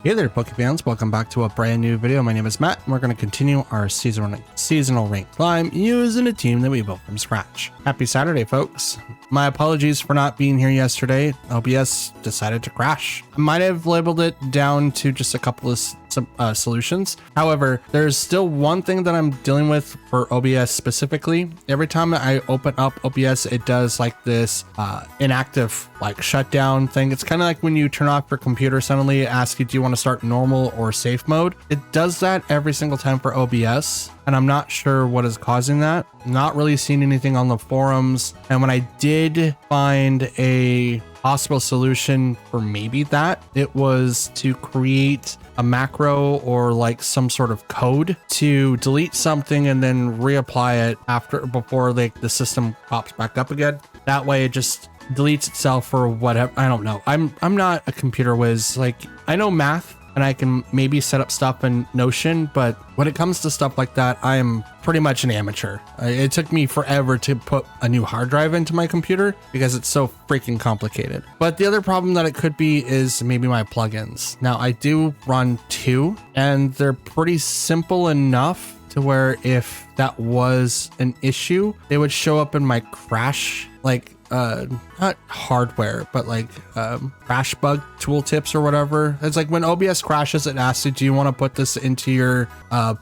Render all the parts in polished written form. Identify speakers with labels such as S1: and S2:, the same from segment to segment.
S1: Hey there, Pokefans. Welcome back to a brand new video. My name is Matt, and we're going to continue our seasonal rank climb using a team that we built from scratch. Happy Saturday, folks. My apologies for not being here yesterday. OBS decided to crash. I might have labeled it down to just a couple of solutions. However, there's still one thing that I'm dealing with for OBS specifically. Every time I open up OBS, it does like this inactive like shutdown thing. It's kind of like when you turn off your computer, suddenly it asks you, do you want to start normal or safe mode? It does that every single time for OBS, and I'm not sure what is causing that. Not really seeing anything on the forums. And when I did find a possible solution for maybe that, it was to create a macro or like some sort of code to delete something and then reapply it before the system pops back up again. That way it just deletes itself or whatever. I don't know. I'm not a computer whiz. Like, I know math and I can maybe set up stuff in Notion, but when it comes to stuff like that, I am pretty much an amateur. It took me forever to put a new hard drive into my computer because it's so freaking complicated. But the other problem that it could be is maybe my plugins. Now, I do run two, and they're pretty simple enough to where if that was an issue, they would show up in my crash, like not hardware, but like crash bug tooltips or whatever. It's like when OBS crashes, it asks you, do you want to put this into your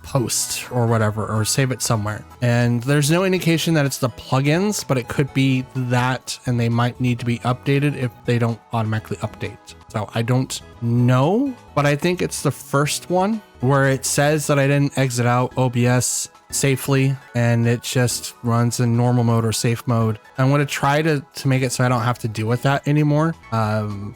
S1: post or whatever, or save it somewhere? And there's no indication that it's the plugins, but it could be that, and they might need to be updated if they don't automatically update. So I don't know, but I think it's the first one where it says that I didn't exit out OBS safely and it just runs in normal mode or safe mode. I'm going to try to make it so I don't have to deal with that anymore. I'm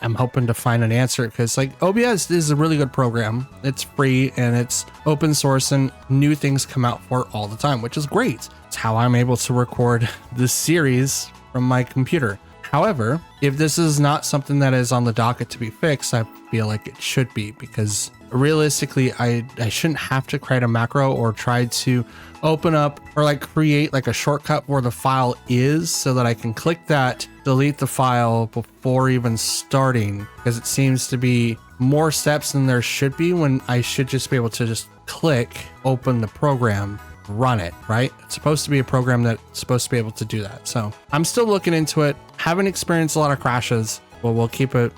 S1: hoping to find an answer because like OBS is a really good program. It's free and it's open source and new things come out for it all the time, which is great. It's how I'm able to record this series from my computer. However, if this is not something that is on the docket to be fixed, I feel like it should be, because realistically, I shouldn't have to create a macro or try to open up or like create like a shortcut where the file is so that I can click that, delete the file before even starting, because it seems to be more steps than there should be when I should just be able to just click, open the program, run it, right? It's supposed to be a program that's supposed to be able to do that. So I'm still looking into it. Haven't experienced a lot of crashes, but we'll keep it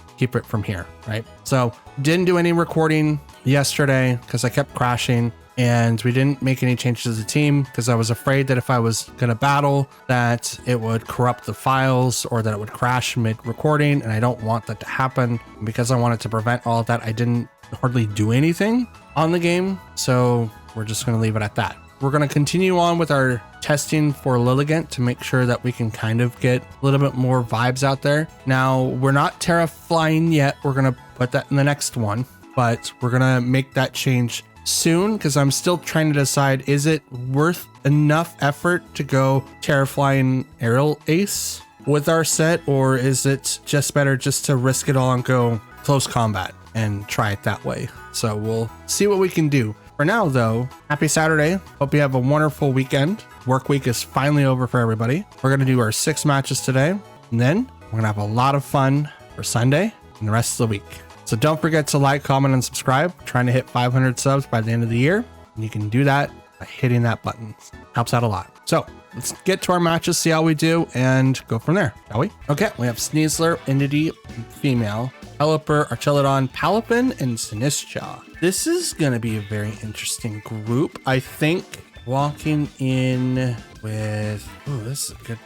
S1: from here, right? So didn't do any recording yesterday because I kept crashing, and we didn't make any changes to the team because I was afraid that if I was gonna battle that it would corrupt the files or that it would crash mid-recording, and I don't want that to happen. And because I wanted to prevent all of that, I didn't hardly do anything on the game, so we're just gonna leave it at that. We're going to continue on with our testing for Lilligant to make sure that we can kind of get a little bit more vibes out there. Now, we're not Terra flying yet. We're going to put that in the next one, but we're going to make that change soon because I'm still trying to decide, is it worth enough effort to go Terra flying aerial ace with our set, or is it just better just to risk it all and go close combat and try it that way? So we'll see what we can do. For now, though, happy Saturday. Hope you have a wonderful weekend. Work week is finally over for everybody. We're going to do our 6 matches today, and then we're going to have a lot of fun for Sunday and the rest of the week. So don't forget to like, comment, and subscribe. We're trying to hit 500 subs by the end of the year, and you can do that by hitting that button. Helps out a lot. So let's get to our matches, see how we do, and go from there, shall we? Okay, we have Sneasler, Entity, Female, Pelipper, Archelodon, Palipin, and Sinistcha. This is going to be a very interesting group. I think walking in with... Oh, this is a good...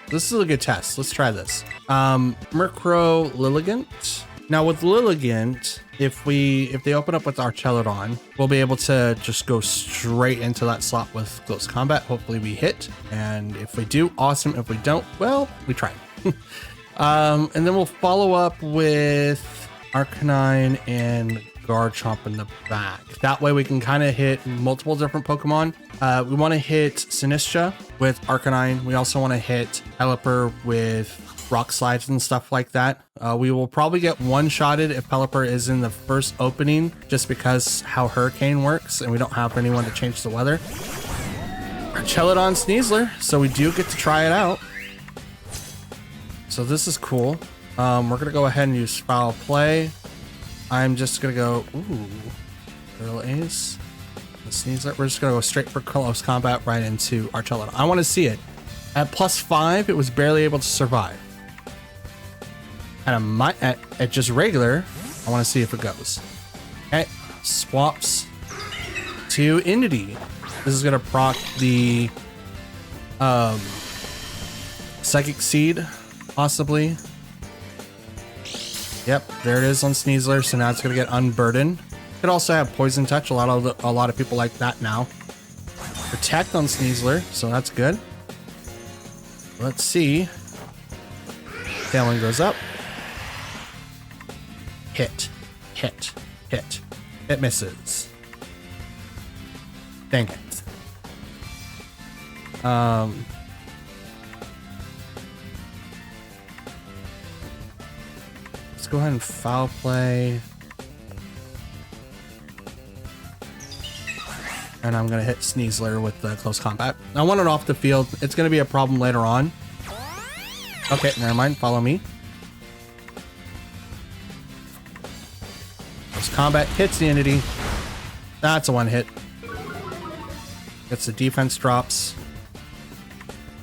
S1: This is a good test. Let's try this. Murkrow, Lilligant. Now with Lilligant, if they open up with Archelodon, we'll be able to just go straight into that slot with Close Combat. Hopefully we hit. And if we do, awesome. If we don't, well, we tried. And then we'll follow up with Arcanine and Garchomp in the back. That way we can kind of hit multiple different Pokemon. We want to hit Sinistcha with Arcanine. We also want to hit Pelipper with Rock Slides and stuff like that. We will probably get one-shotted if Pelipper is in the first opening, just because how Hurricane works, and we don't have anyone to change the weather. Archelodon, Sneasler, so we do get to try it out. So this is cool. We're gonna go ahead and use Foul Play. I'm just gonna go, ooh, little Ace. The Sneasler. We're just gonna go straight for close combat right into Archelon. I want to see it. At +5, it was barely able to survive. At just regular, I want to see if it goes. Okay, swaps to Indity. This is gonna proc the Psychic Seed, possibly. Yep, there it is on Sneasler. So now it's gonna get unburdened. Could also have Poison Touch. A lot of people like that now. Protect on Sneasler, so that's good. Let's see. Tailwind goes up. Hit, hit, hit. It misses. Dang it. Let's go ahead and foul play. And I'm gonna hit Sneasler with the close combat. I want it off the field. It's gonna be a problem later on. Okay, never mind. Follow me. Close combat hits the Entity. That's a one hit. Gets the defense drops.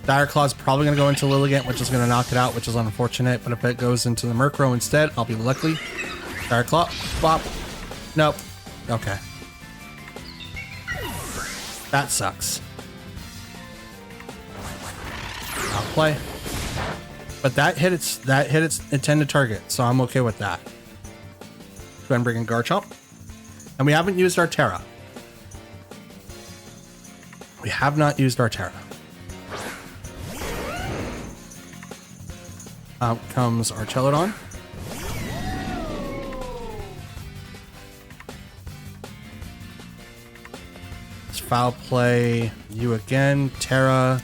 S1: Dire Claw's probably gonna go into Lilligant, which is gonna knock it out, which is unfortunate. But if it goes into the Murkrow instead, I'll be lucky. Dire Claw, bop. Nope. Okay. That sucks. I'll play. But that hit its intended target, so I'm okay with that. Go ahead and bring in Garchomp. And we haven't used our Terra. We have not used our Terra. Out comes Archelon. Let's foul play you again. Terra,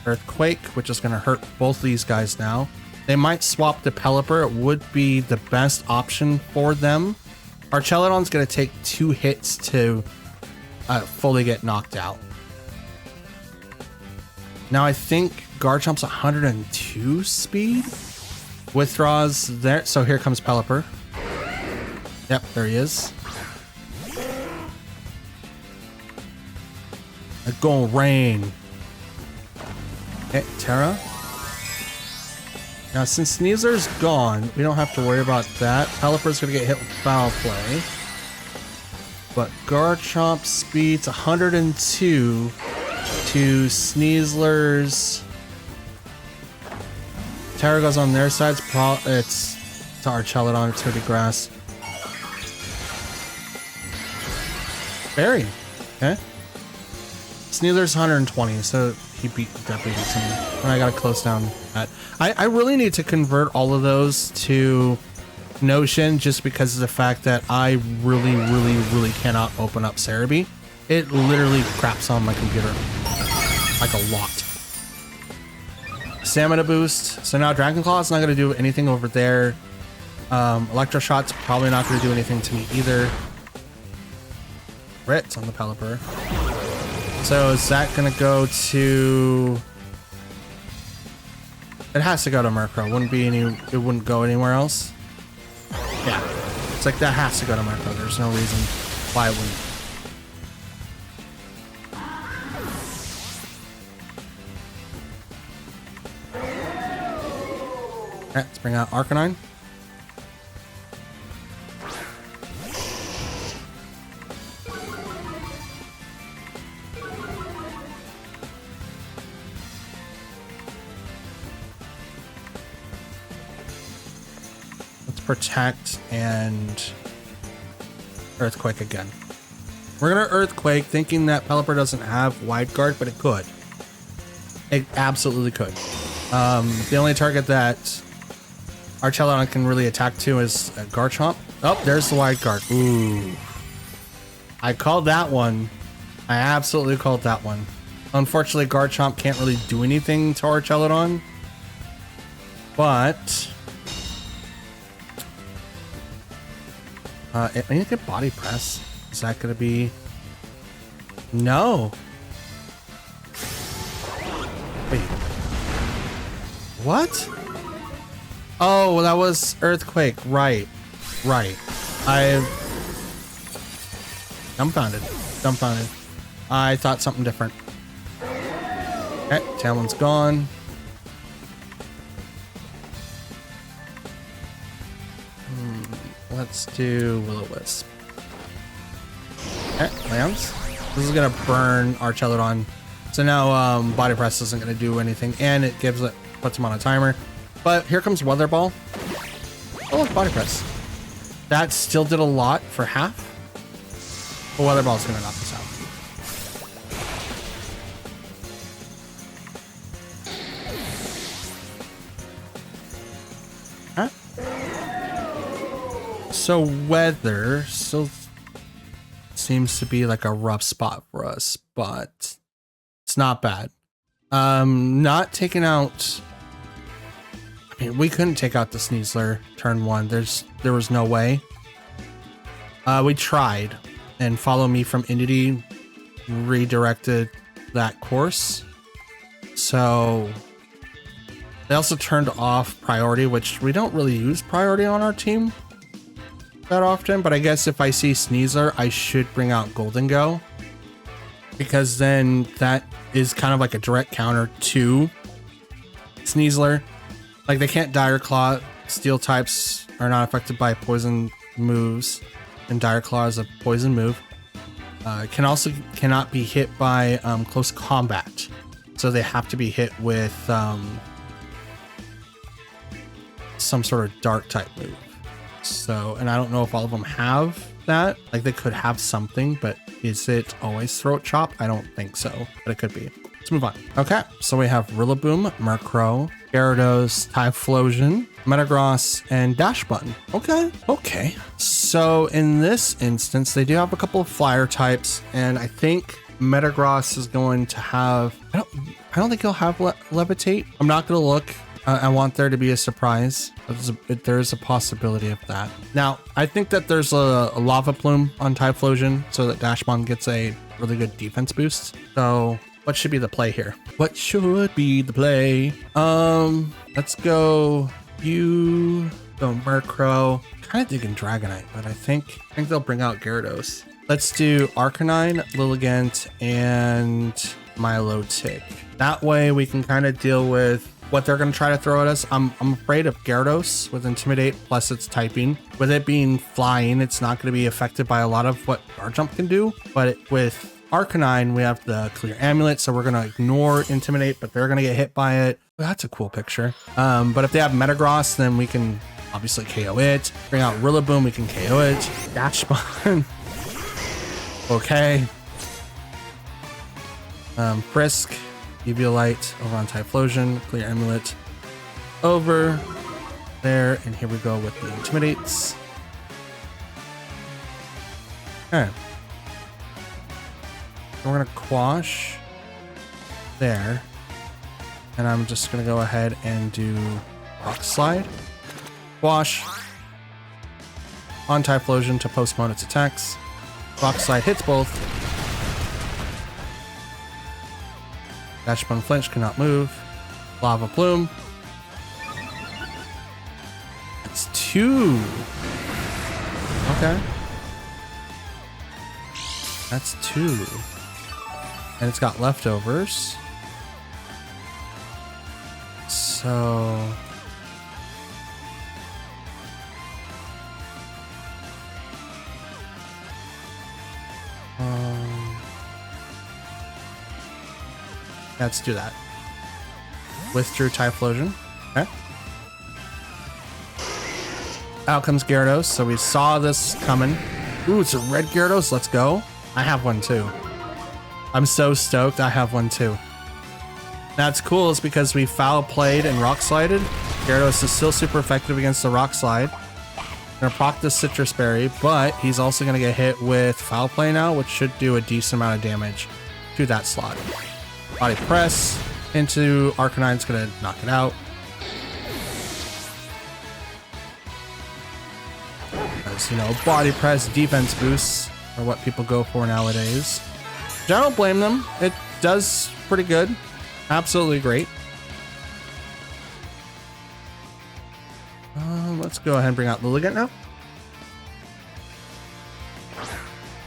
S1: Earthquake, which is going to hurt both these guys now. They might swap to Pelipper. It would be the best option for them. Archelon's going to take 2 hits to fully get knocked out. Now I think Garchomp's 102 speed. Withdraws there. So here comes Pelipper. Yep, there he is. It's gonna rain. Okay, Terra. Now since Sneasler's gone, we don't have to worry about that. Pelipper's gonna get hit with foul play. But Garchomp speed's 102 to Sneasler's. Terra goes on their side. It's to Archelon. It's gonna be grass. Berry. Okay. Sneasler's 120, so he definitely beats him. And I gotta close down that. I really need to convert all of those to Notion just because of the fact that I really cannot open up Cerebi. It literally craps on my computer. Like a lot. Stamina boost. So now Dragon Claw is not going to do anything over there. Electroshot's probably not going to do anything to me either. Ritz on the Pelipper. So is that going to go to... It has to go to Murkrow. It wouldn't go anywhere else. Yeah. It's like that has to go to Murkrow. There's no reason why it wouldn't. Alright, let's bring out Arcanine. Let's protect and Earthquake again. We're gonna Earthquake thinking that Pelipper doesn't have Wide Guard, but it could. It absolutely could. The only target that Archelon can really attack to is Garchomp. Oh, there's the Wide Guard. Ooh. I called that one. I absolutely called that one. Unfortunately, Garchomp can't really do anything to Archelon. But... I need to get Body Press. Is that going to be... No. Wait. What? Oh, well, that was Earthquake. Right. I'm dumbfounded. Dumbfounded. I thought something different. Okay, Talon's gone. Let's do Will-O-Wisp. Okay, lands. This is gonna burn our Archelodon. So now Body Press isn't gonna do anything, and it puts him on a timer. But here comes Weather Ball. Oh, look, Body Press. That still did a lot for half. But Weather Ball's gonna knock us out. Huh? So weather still seems to be like a rough spot for us, but it's not bad. Not taking out. I mean, we couldn't take out the Sneasler turn 1. There was no way. We tried, and Follow Me from Entity redirected that course. So they also turned off priority, which we don't really use priority on our team that often. But I guess if I see Sneasler, I should bring out Golden Go, because then that is kind of like a direct counter to Sneasler. Like, they can't Dire Claw. Steel types are not affected by poison moves, and Dire Claw is a poison move. Cannot be hit by close combat, so they have to be hit with some sort of dark type move. So, and I don't know if all of them have that. Like, they could have something, but is it always Throat Chop? I don't think so, but it could be. Let's move on. Okay, so we have Rillaboom, Murkrow, Gyarados, Typhlosion, Metagross, and Dash Button. Okay. So in this instance, they do have a couple of flyer types, and I think Metagross is going to have. I don't think he'll have Levitate. I'm not going to look. I want there to be a surprise. There is a possibility of that. Now, I think that there's a Lava Plume on Typhlosion, so that Dashmon gets a really good defense boost. So what should be the play here? What should be the play? Let's go Murkrow. Kind of digging Dragonite, but I think they'll bring out Gyarados. Let's do Arcanine, Lilligant, and Milotic. That way we can kind of deal with what they're going to try to throw at us. I'm afraid of Gyarados with Intimidate, plus it's typing. With it being flying, it's not going to be affected by a lot of what Guard Jump can do. But with Arcanine, we have the Clear Amulet, so we're going to ignore Intimidate, but they're going to get hit by it. Well, that's a cool picture. But if they have Metagross, then we can obviously KO it. Bring out Rillaboom, we can KO it. Dash Button. Okay. Frisk. Eviolite over on Typhlosion, Clear Amulet over there, and here we go with the Intimidates. Okay. We're gonna Quash there, and I'm just gonna go ahead and do Rock Slide. Quash on Typhlosion to postpone its attacks. Rock Slide hits both. Dash Button Flinch cannot move. Lava Plume. It's 2. Okay. That's 2. And it's got leftovers. So let's do that. Withdrew Typhlosion. Okay. Out comes Gyarados. So we saw this coming. Ooh, it's a red Gyarados. Let's go. I have one too. I'm so stoked. I have one too. That's cool. Is because we foul played and rock slided. Gyarados is still super effective against the rock slide. Gonna proc the Citrus Berry, but he's also gonna get hit with foul play now, which should do a decent amount of damage to that slot. Body Press into Arcanine's gonna knock it out. As you know, Body Press defense boosts are what people go for nowadays. Which I don't blame them. It does pretty good. Absolutely great. Let's go ahead and bring out Lilligant now.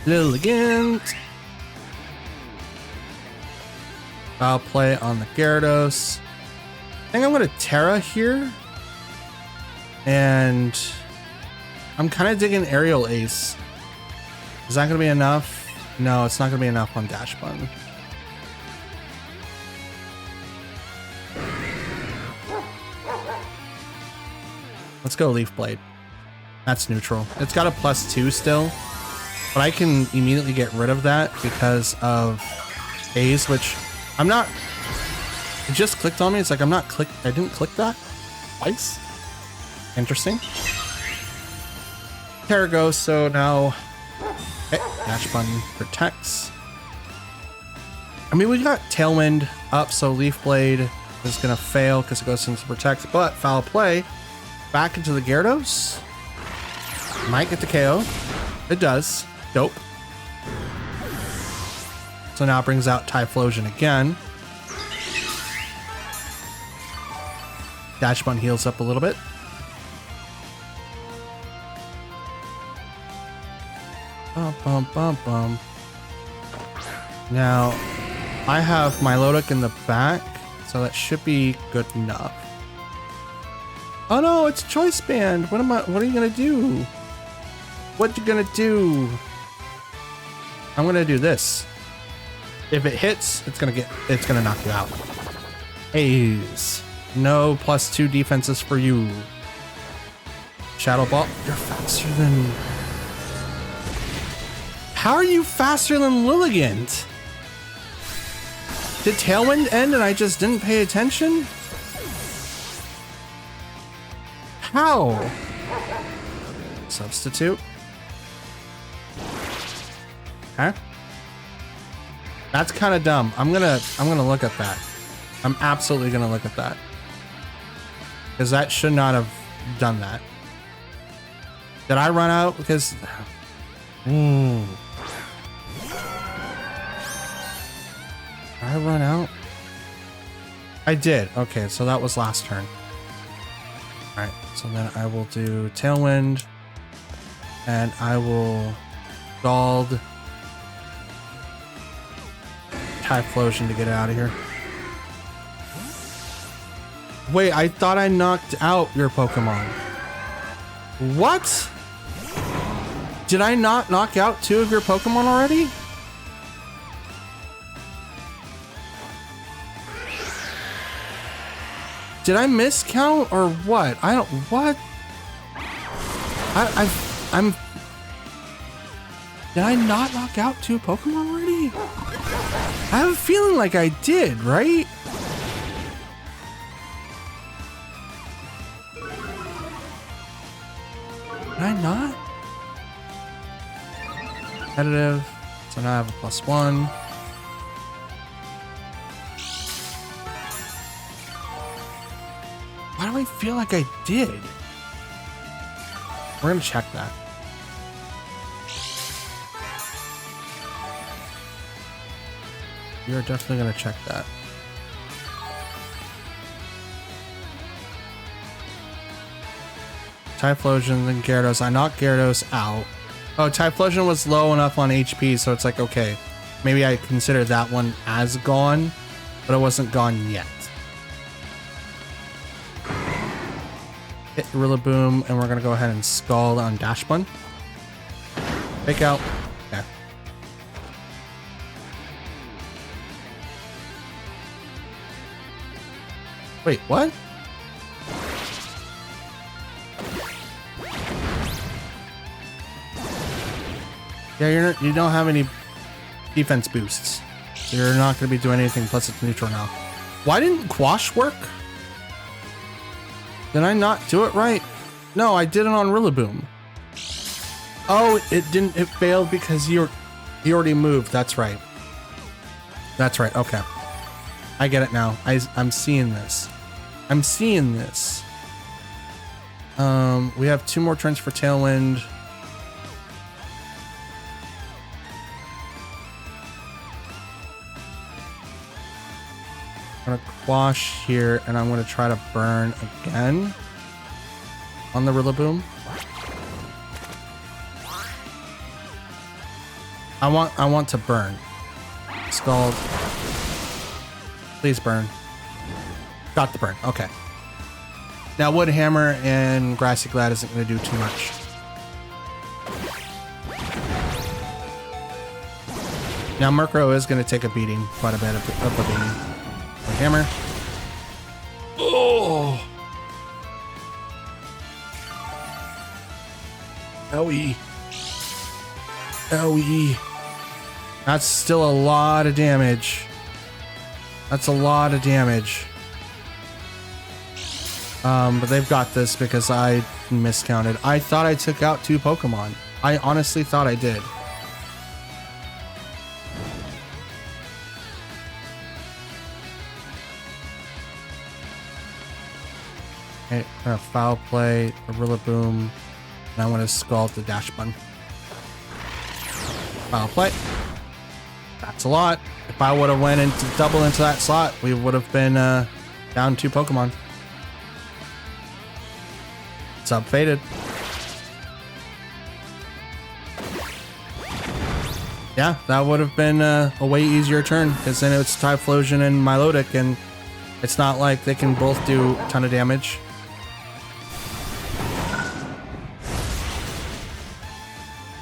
S1: Lilligant. Foul play on the Gyarados. I think I'm going to Terra here. And I'm kind of digging Aerial Ace. Is that going to be enough? No, it's not going to be enough on Dash Button. Let's go Leaf Blade. That's neutral. It's got a +2 still, but I can immediately get rid of that because of A's, which I'm not. It just clicked on me. It's like I didn't click that twice. Interesting. Terra goes, so now okay, Dash Button protects. I mean, we got Tailwind up, so Leaf Blade is gonna fail because it goes into protect, but foul play back into the Gyarados. Might get the KO. It does. Dope. So now it brings out Typhlosion again. Dash Button heals up a little bit. Bum, bum, bum, bum. Now, I have Milotic in the back, so that should be good enough. Oh no, it's Choice Band. What are you gonna do? What you gonna do? I'm gonna do this. If it hits, it's gonna knock you out. A's. No +2 defenses for you. Shadow Ball. You're faster than. How are you faster than Lilligant? Did Tailwind end and I just didn't pay attention? How? Substitute. Okay. That's kind of dumb. I'm gonna look at that. I'm absolutely gonna look at that. Because that should not have done that. Did I run out? Because Did I run out? I did. Okay, so that was last turn. Alright, so then I will do Tailwind. And I will Scald Typhlosion to get out of here. Wait, I thought I knocked out your Pokemon. What? Did I not knock out 2 of your Pokemon already? Did I miscount or what? I don't. What? I'm. Did I not knock out 2 Pokemon already? I have a feeling like I did, right? Did I not? Competitive. So now I have a +1. Why do I feel like I did? We're gonna check that. You're definitely gonna check that. Typhlosion, then Gyarados. I knocked Gyarados out. Oh, Typhlosion was low enough on HP, so it's like, okay, maybe I consider that one as gone, but it wasn't gone yet. Hit Rillaboom, and we're gonna go ahead and Scald on Dash Button. Fake out. Okay. Wait, what? Yeah, you don't have any defense boosts. So you're not going to be doing anything, plus it's neutral now. Why didn't Quash work? Did I not do it right? No, I did it on Rillaboom. Oh, it didn't. It failed because he already moved. That's right. That's right. Okay. I get it now. I'm seeing this. I'm seeing this. We have 2 more turns for Tailwind. I'm gonna Quash here, and I'm gonna try to burn again on the Rillaboom. I want to burn. Scald. Please burn. Got the burn. Okay. Now Wood Hammer and Grassy Glad isn't going to do too much. Now Murkrow is going to take a beating, quite a bit of a beating. Wood Hammer. Oh! Owie. Owie. That's still a lot of damage. That's a lot of damage. But they've got this because I miscounted. I thought I took out 2 Pokemon. I honestly thought I did. Okay, I'm gonna Foul Play, a Rillaboom, and I'm gonna Scald the Dash Button. Foul Play. That's a lot. If I would have went into double into that slot, we would have been down 2 Pokemon. Sub-Faded. Yeah, that would have been a way easier turn because then it's Typhlosion and Milotic, and it's not like they can both do a ton of damage.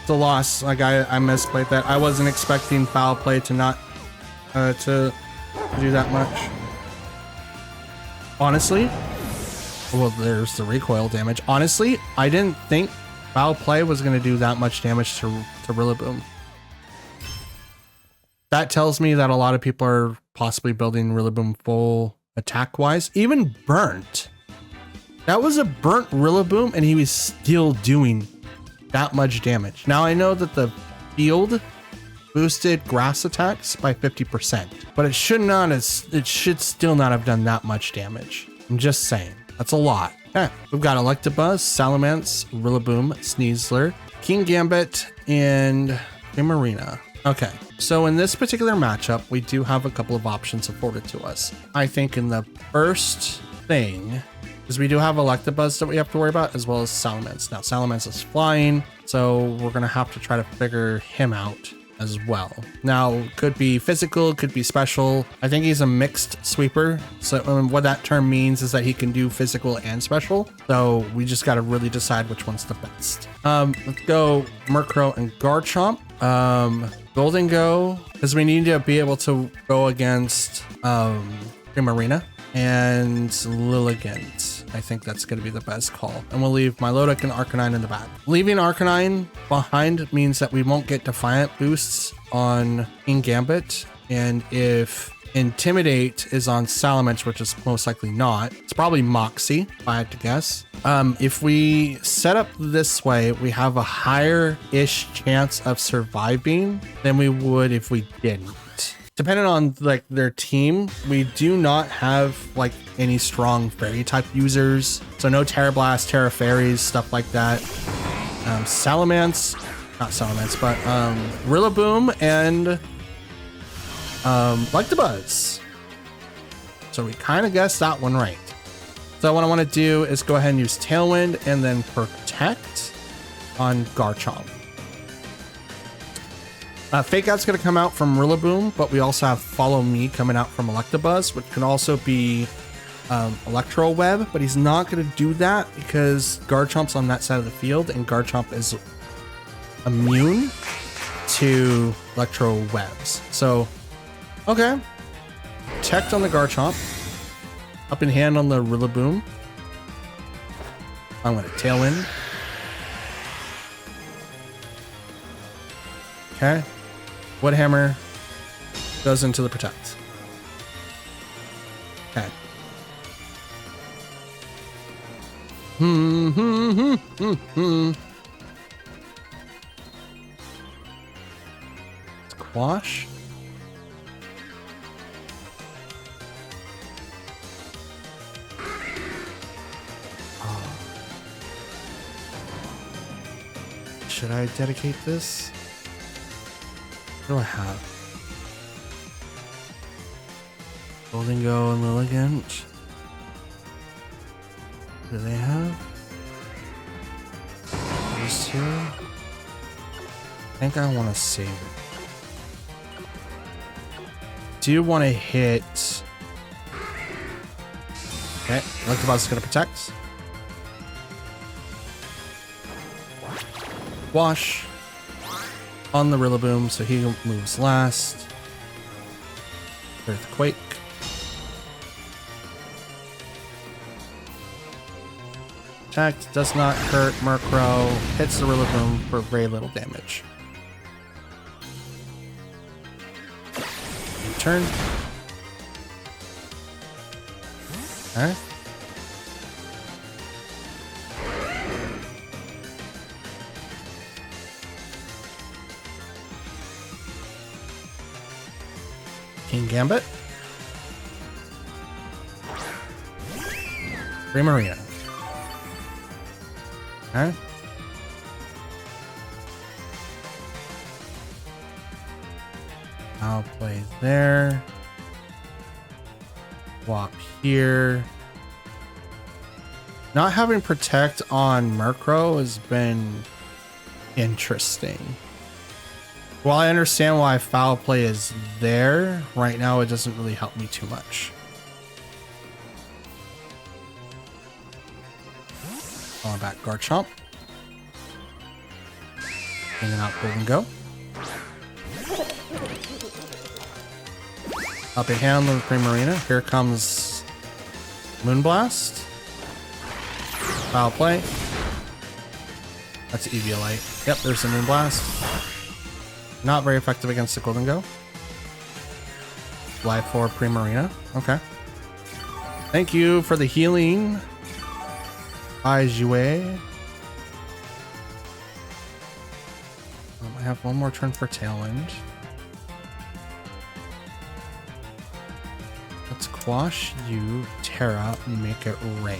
S1: It's a loss. Like I misplayed that. I wasn't expecting Foul Play to not to do that much. Honestly, well, there's the recoil damage. Honestly, I didn't think Foul Play was going to do that much damage to Rillaboom. That tells me that a lot of people are possibly building Rillaboom full attack-wise. Even burnt. That was a burnt Rillaboom, and he was still doing that much damage. Now, I know that the field boosted grass attacks by 50%, but it should still not have done that much damage. I'm just saying. That's a lot. Okay, we've got Electabuzz, Salamence, Rillaboom, Sneasler, King Gambit, and Primarina. Okay, so in this particular matchup, we do have a couple of options afforded to us. I think in the first thing, because we do have Electabuzz that we have to worry about, as well as Salamence. Now, Salamence is flying, so we're going to have to try to figure him out as well. Now, could be physical, could be special. I think he's a mixed sweeper. So what that term means is that he can do physical and special. So we just got to really decide which one's the best. Let's go Murkrow and Garchomp. Golden Go, because we need to be able to go against Primarina and Lilligant. I think that's going to be the best call. And we'll leave Milotic and Arcanine in the back. Leaving Arcanine behind means that we won't get Defiant boosts on King Gambit. And if Intimidate is on Salamence, which is most likely not, it's probably Moxie, if I had to guess. If we set up this way, we have a higher-ish chance of surviving than we would if we didn't. Depending on like their team, we do not have like any strong fairy type users. So no Terra Blast, Terra Fairies, stuff like that. Salamence, not Salamence, but Rillaboom and Electabuzz. So we kind of guessed that one right. So what I want to do is go ahead and use Tailwind and then Protect on Garchomp. Fake Out's going to come out from Rillaboom, but we also have Follow Me coming out from Electabuzz, which can also be Electro Web, but he's not going to do that because Garchomp's on that side of the field, and Garchomp is immune to Electro Webs. So, okay. Protect on the Garchomp. Up in hand on the Rillaboom. I'm going to Tailwind. Okay. Wood Hammer goes into the Protect. Okay. Squash. Should I dedicate this? What do I have? Golden Go and Lilligant. What do they have? These two. I think I want to save it. Do want to hit. Okay, Electabuzz is going to protect. Wash on the Rillaboom, so he moves last. Earthquake. Protect does not hurt. Murkrow hits the Rillaboom for very little damage. Turn. Okay. King Gambit. Primarina. Okay. I'll play there. Swap here. Not having Protect on Murkrow has been interesting. While I understand why Foul Play is there, right now it doesn't really help me too much. Going back Garchomp. Bringing out Golden Go. Up a hand with Primarina. Here comes Moonblast. Foul Play. That's Eviolite. Yep, there's the Moonblast. Not very effective against the Golden Go. Life for Primarina. Okay. Thank you for the healing. Aijue. I have one more turn for Tailwind. Let's quash you, Terra, and make it rain.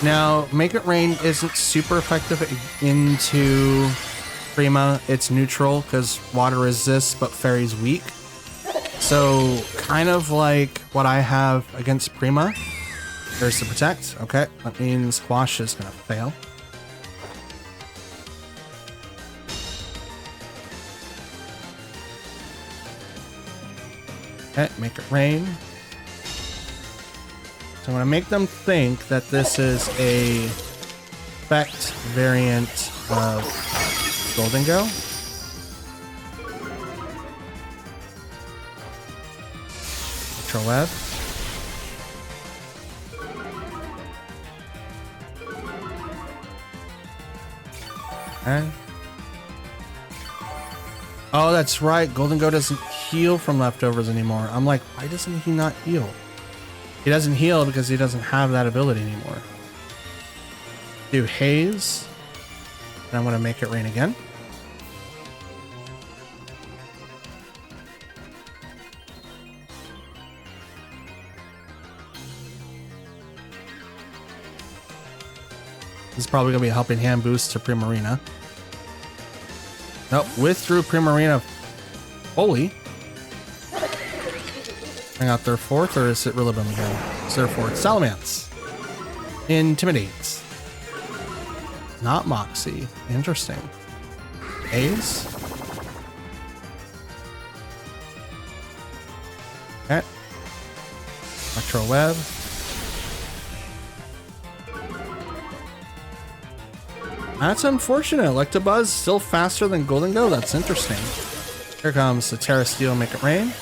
S1: Now, Make It Rain isn't super effective into Prima. It's neutral because water resists, but Fairy's weak. So, kind of like what I have against Prima. There's the Protect. Okay, that means Squash is going to fail. Okay, Make It Rain. So I'm going to make them think that this is a effect variant of Golden Go. Electro Web. Okay. Oh, that's right. Golden Go doesn't heal from leftovers anymore. I'm like, why doesn't he not heal? He doesn't heal because he doesn't have that ability anymore. Do Haze. And I'm going to Make It Rain again. This is probably going to be a helping hand boost to Primarina. Nope, withdrew Primarina fully. Bring out their fourth, or is it Rillaboom again? It's their fourth. Salamence. Intimidates. Not Moxie. Interesting. Ace. Okay. Electro Web. That's unfortunate. Electabuzz still faster than Golden Go. That's interesting. Here comes the Terra Steel, Make It Rain.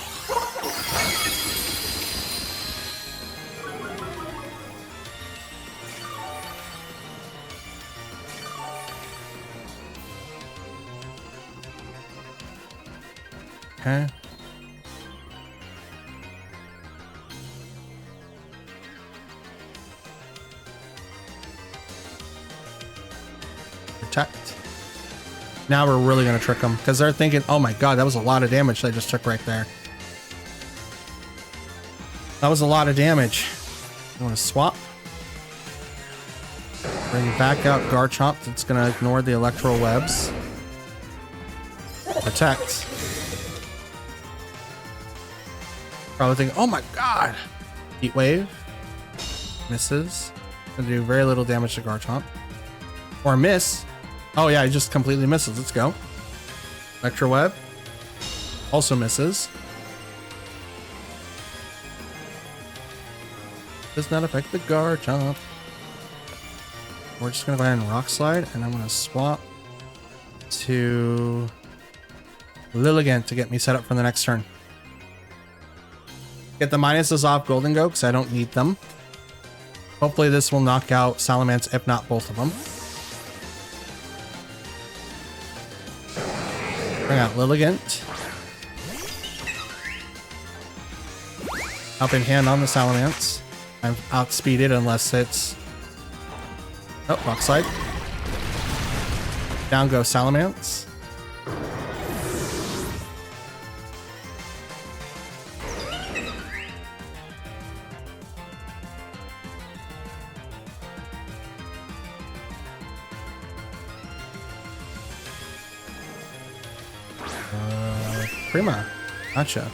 S1: Okay. Protect. Now we're really going to trick them because they're thinking, oh my god, that was a lot of damage they just took right there. That was a lot of damage. You want to swap? Bring back out Garchomp. That's going to ignore the Electro Webs. Protect. Probably thinking, oh my god. Heat Wave. Misses. Gonna do very little damage to Garchomp. Or miss. Oh yeah, he just completely misses. Let's go. Electro Web. Also misses. Does not affect the Garchomp. We're just gonna go ahead and Rock Slide, and I'm gonna swap to Lilligant to get me set up for the next turn. Get the minuses off Golden Go because I don't need them. Hopefully this will knock out Salamence, if not both of them. Bring out Lilligant. Helping hand on the Salamence. I'm outspeeded unless it's... Oh, Rock Slide. Down goes Salamence. Prima. Gotcha.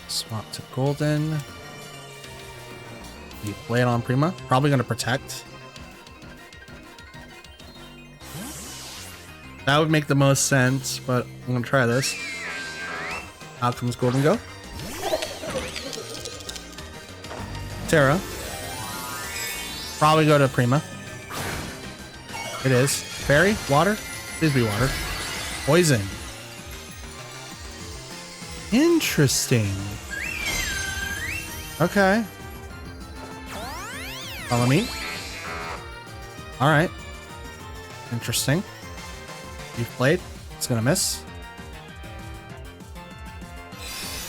S1: Swap to Golden. You play it on Prima. Probably going to protect. That would make the most sense, but I'm going to try this. Out comes Golden Go. Terra. Probably go to Prima. It is. Fairy? Water? Please be water. Poison. Interesting. Okay. Follow me. Alright. Interesting. You've played. It's gonna miss.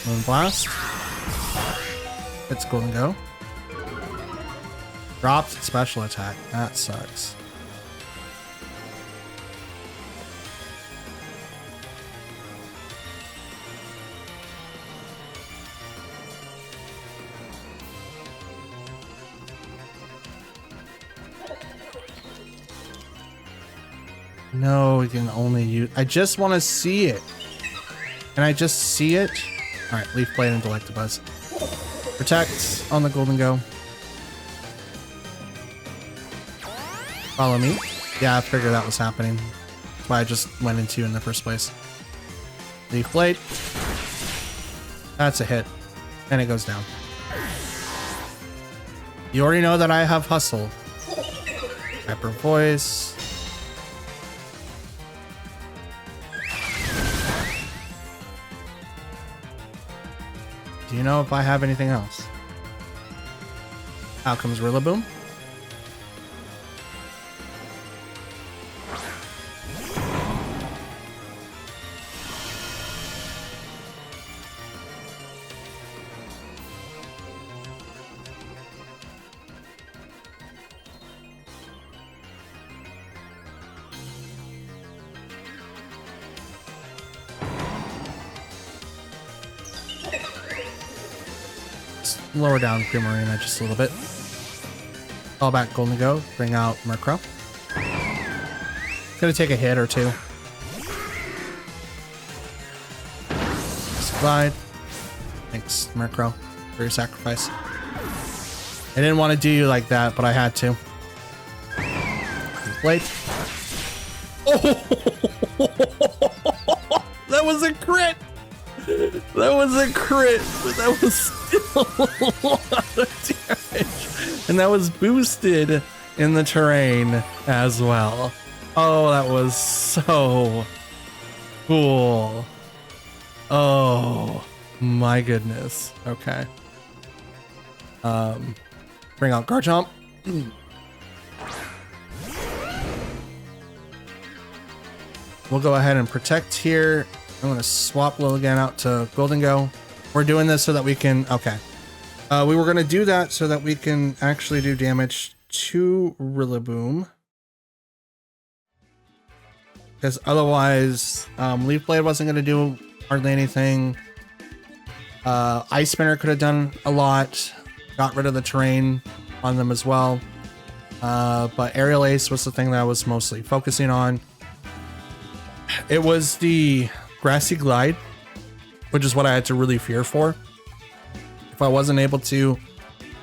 S1: Moon Blast. It's Golden Go. Dropped special attack. That sucks. No, we can only use... I just want to see it. Can I just see it? Alright, Leaf Blade and Delectabuzz. Protect on the Golden Go. Follow me. Yeah, I figured that was happening. That's why I just went into you in the first place. Leaf Blade. That's a hit. And it goes down. You already know that I have Hustle. Hyper Voice. Do you know if I have anything else? Out comes Rillaboom. Lower down Primarina just a little bit. Call back Golden Go. Bring out Murkrow. Gonna take a hit or two. Slide. Thanks, Murkrow, for your sacrifice. I didn't want to do you like that, but I had to. Blade. Oh! That was a crit! That was a crit, but that was still a lot of damage. And that was boosted in the terrain as well. Oh, that was so cool. Oh my goodness. Okay. Bring out Garchomp. We'll go ahead and protect here. I'm going to swap Lilligant out to Golden Go. We're doing this so that we can... Okay. We were going to do that so that we can actually do damage to Rillaboom. Because otherwise, Leaf Blade wasn't going to do hardly anything. Ice Spinner could have done a lot. Got rid of the terrain on them as well. But Aerial Ace was the thing that I was mostly focusing on. It was the Grassy Glide, which is what I had to really fear for. If I wasn't able to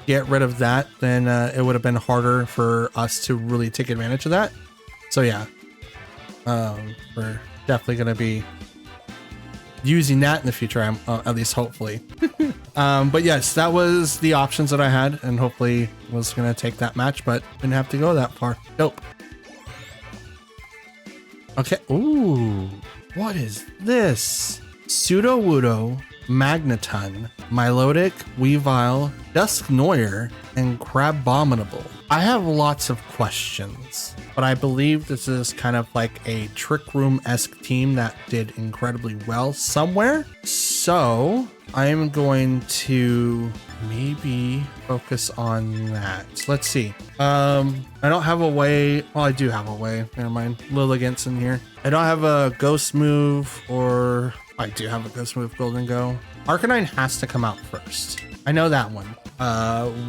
S1: get rid of that, then it would have been harder for us to really take advantage of that. So yeah, we're definitely going to be using that in the future, at least hopefully. But yes, that was the options that I had, and hopefully was going to take that match, but didn't have to go that far. Nope. Okay. Ooh, what is this? Sudowoodo, Magneton, Milotic, Weavile, Dusknoir, and Crabominable. I have lots of questions, but I believe this is kind of like a Trick Room-esque team that did incredibly well somewhere. So I'm going to maybe focus on that. Let's see. I don't have a way. Well, I do have a way. Never mind. Lilligant's in here. I don't have a ghost move, or I do have a ghost move, Golden Go. Arcanine has to come out first. I know that one.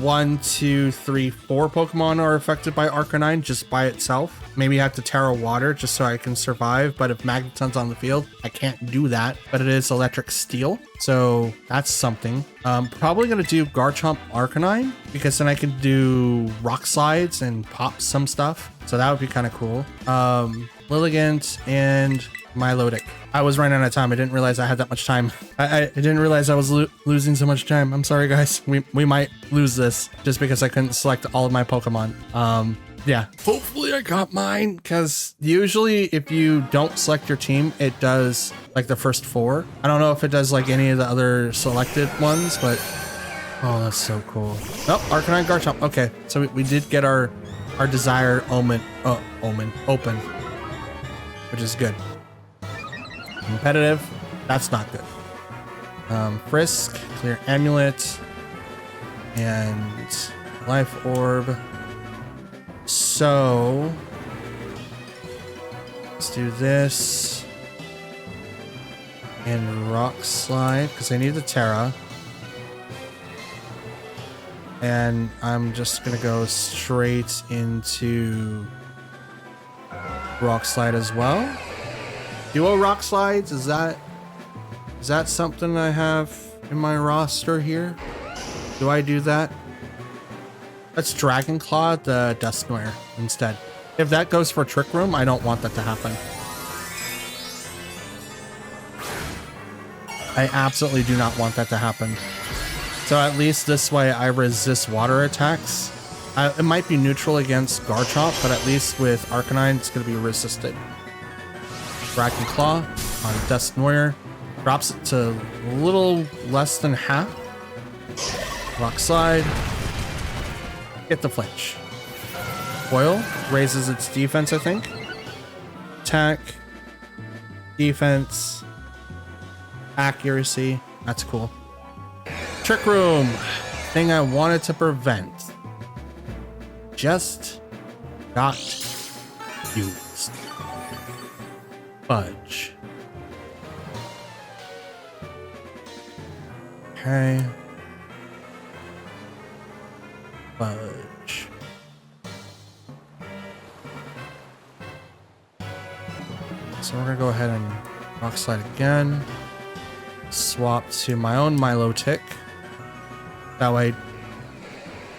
S1: 1, 2, 3, 4 Pokemon are affected by Arcanine just by itself. Maybe I have to Terra Water just so I can survive, but if Magneton's on the field, I can't do that. But it is Electric Steel, so that's something. Probably gonna do Garchomp Arcanine, because then I can do Rock Slides and pop some stuff. So that would be kind of cool. Lilligant and Milotic. I was running out of time. I didn't realize I had that much time. I didn't realize I was losing so much time. I'm sorry, guys. We might lose this just because I couldn't select all of my Pokemon. Yeah. Hopefully I got mine, because usually if you don't select your team, it does like the first 4. I don't know if it does like any of the other selected ones, but oh, that's so cool. Oh, Arcanine, Garchomp. Okay, so we did get our desired open, which is good. Competitive, that's not good. Frisk, Clear Amulet, and Life Orb. So let's do this and Rock Slide, because I need the Terra. And I'm just gonna go straight into Rock Slide as well. Duo Rock Slides, is that something I have in my roster here? Do I do that? Let's Dragon Claw the Dusknoir instead. If that goes for Trick Room, I don't want that to happen. I absolutely do not want that to happen. So at least this way I resist water attacks. It might be neutral against Garchomp, but at least with Arcanine, it's going to be resisted. Dragon Claw on Dusknoir. Drops it to a little less than half. Rock Slide. Get the flinch. Foil raises its defense, I think. Attack. Defense. Accuracy. That's cool. Trick Room. Thing I wanted to prevent. Just got used. Fudge. Okay. Fudge. So we're gonna go ahead and Rock Slide again. Swap to my own Milotic. That way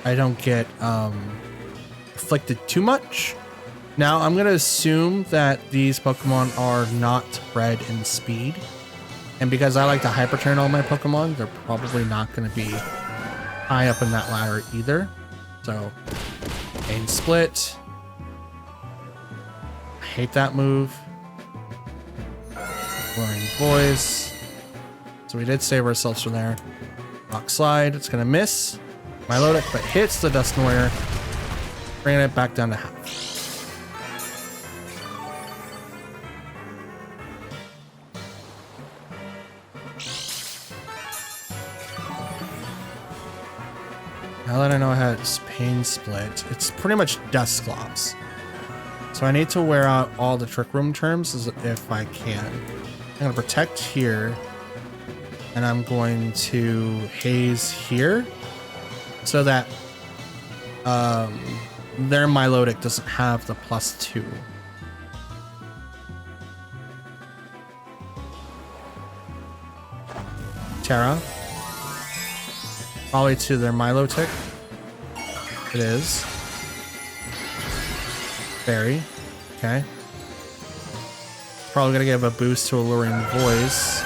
S1: I don't get afflicted too much. Now I'm gonna assume that these Pokemon are not bred in speed. And because I like to hyper turn all my Pokemon, they're probably not gonna be high up in that ladder either. So, Pain Split. I hate that move. Roaring Voice. So we did save ourselves from there. Rock Slide, it's gonna miss. Milotic, but hits the Dusknoir, bringing it back down to half. Now that I know I had Pain Split, it's pretty much Dusclops. So I need to wear out all the Trick Room terms if I can. I'm gonna Protect here, and I'm going to Haze here, so that their Milotic doesn't have the +2. Terra. Probably to their Milo tick. It is. Fairy. Okay. Probably gonna give a boost to Alluring Voice.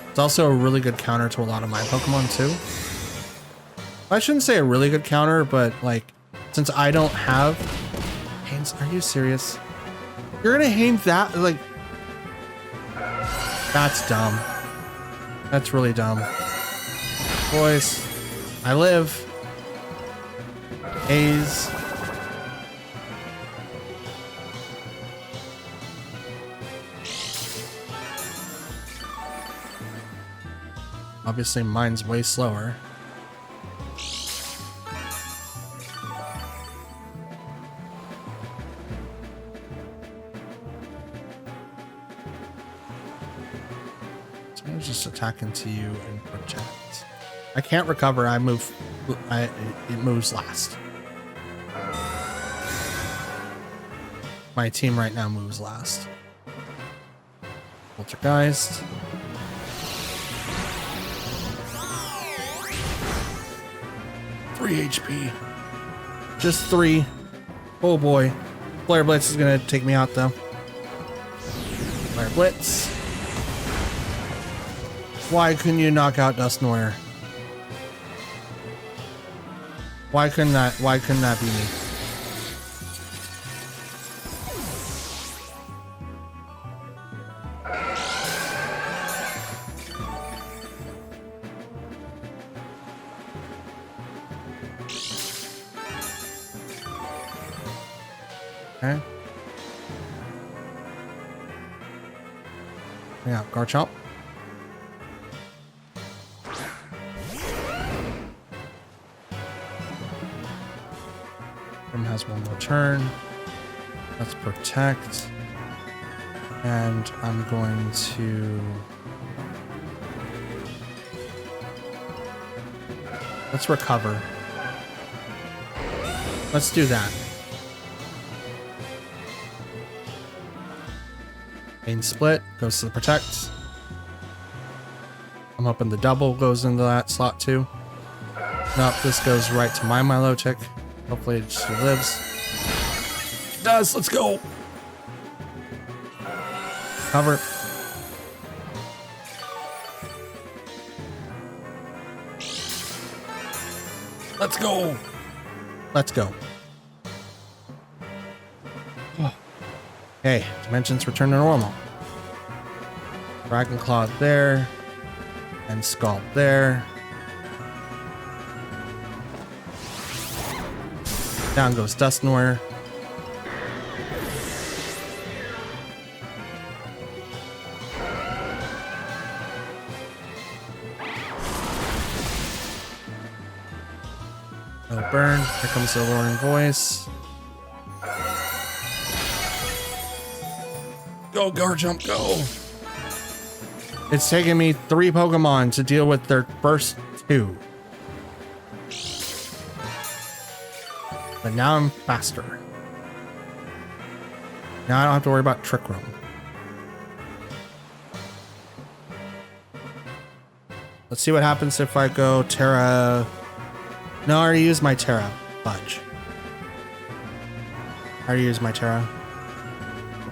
S1: It's also a really good counter to a lot of my Pokemon too. I shouldn't say a really good counter, but like, since I don't have Hanes, are you serious? You're gonna Hanes that? Like, that's dumb. That's really dumb. Voice. I live. Haze. Obviously, mine's way slower. So I'm just attacking to you and protect. I can't recover. I move. It moves last. My team right now moves last. Poltergeist. HP. Just 3. Oh boy. Flare Blitz is gonna take me out though. Flare Blitz. Why couldn't you knock out Dusknoir? Why couldn't that be me? Okay. Yeah, Garchomp. Has one more turn. Let's protect. And I'm going to... Let's recover. Let's do that. Main split goes to the protect. I'm hoping the double goes into that slot too. Nope, this goes right to my Milotic. Hopefully it just lives. It does, let's go. Cover. Let's go. Let's go. Okay, dimensions return to normal. Dragon Claw there. And Scald there. Down goes Dusknoir. No burn. Here comes the Alluring Voice. Go, Garchomp, go! It's taken me 3 Pokemon to deal with their first 2. But now I'm faster. Now I don't have to worry about Trick Room. Let's see what happens if I go Terra. No, I already used my Terra. Fudge. I already used my Terra.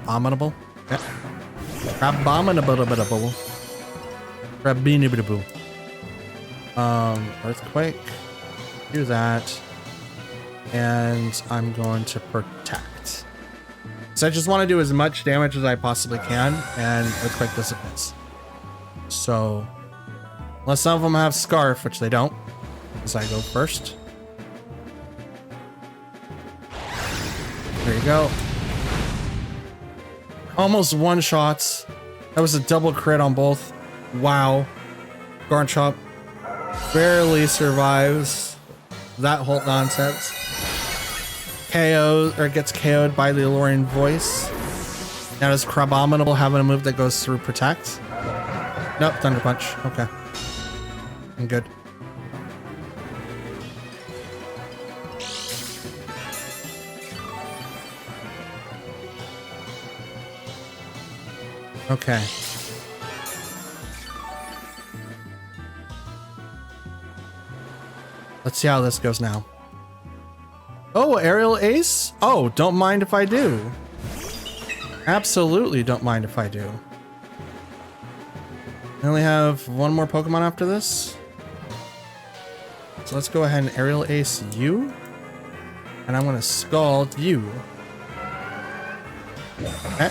S1: Abominable? Yeah. Abominable. Rabinibidaboo. Earthquake. Do that. And I'm going to protect. So I just want to do as much damage as I possibly can, and Earthquake doesn't miss. So, unless some of them have Scarf, which they don't, because I go first. There you go. Almost one shots. That was a double crit on both. Wow. Garchomp barely survives that whole nonsense. KO'd or gets KO'd by the Alluring Voice. Now does Crabominable have a move that goes through Protect? Nope, Thunder Punch. Okay. I'm good. Okay. Let's see how this goes now. Oh, aerial ace? Oh, don't mind if I do. Absolutely don't mind if I do. I only have one more Pokemon after this. So let's go ahead and aerial ace you. And I'm going to scald you. Okay.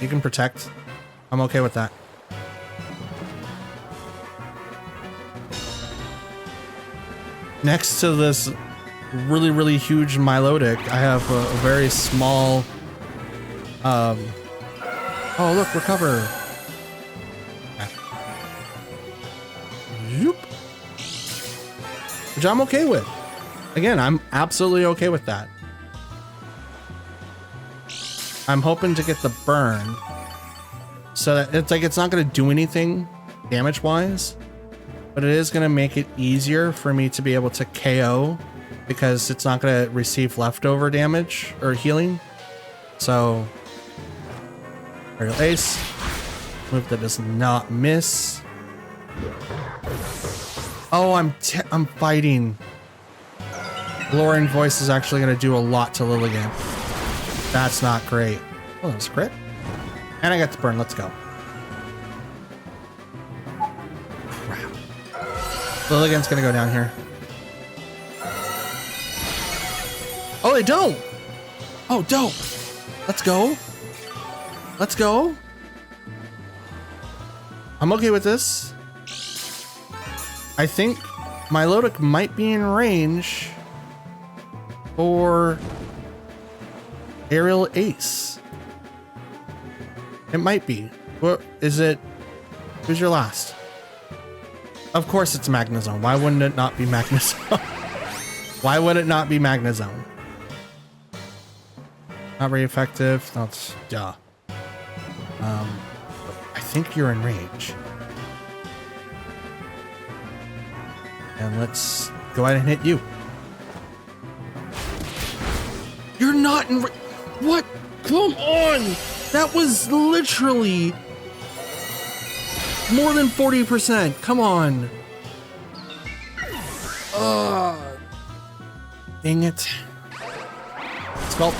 S1: You can protect. I'm okay with that. Next to this really, really huge Milotic, I have a very small... oh, look, recover. Zoop. Which I'm okay with. Again, I'm absolutely okay with that. I'm hoping to get the burn so that it's like it's not going to do anything damage-wise, but it is going to make it easier for me to be able to KO because it's not going to receive leftover damage or healing. So, aerial ace, move that does not miss. Oh, I'm fighting. Lowering voice is actually going to do a lot to Lilligant. That's not great. Oh, that's crit. And I got the burn. Let's go. Crap. Lilligant's going to go down here. Oh, they don't. Oh, dope. Let's go. Let's go. I'm okay with this. I think Milotic might be in range for aerial ace. It might be. What is it? Who's your last? Of course it's Magnezone. Why wouldn't it not be Magnezone? Why would it not be Magnezone? Not very effective. That's duh. I think you're in range. And let's go ahead and hit you. You're not in... What? Come on! That was literally more than 40%. Come on. Dang it. Sculpt.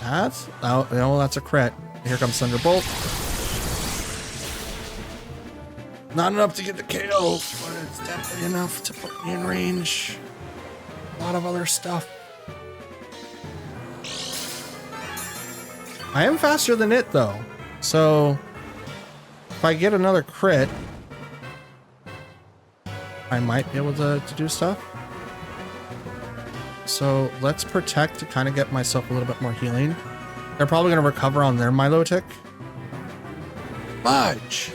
S1: That's... Oh, no, that's a crit. Here comes Thunderbolt. Not enough to get the KO, but it's definitely enough to put me in range. A lot of other stuff. I am faster than it though, so if I get another crit, I might be able to do stuff. So let's protect to kind of get myself a little bit more healing. They're probably going to recover on their Milotic. Fudge!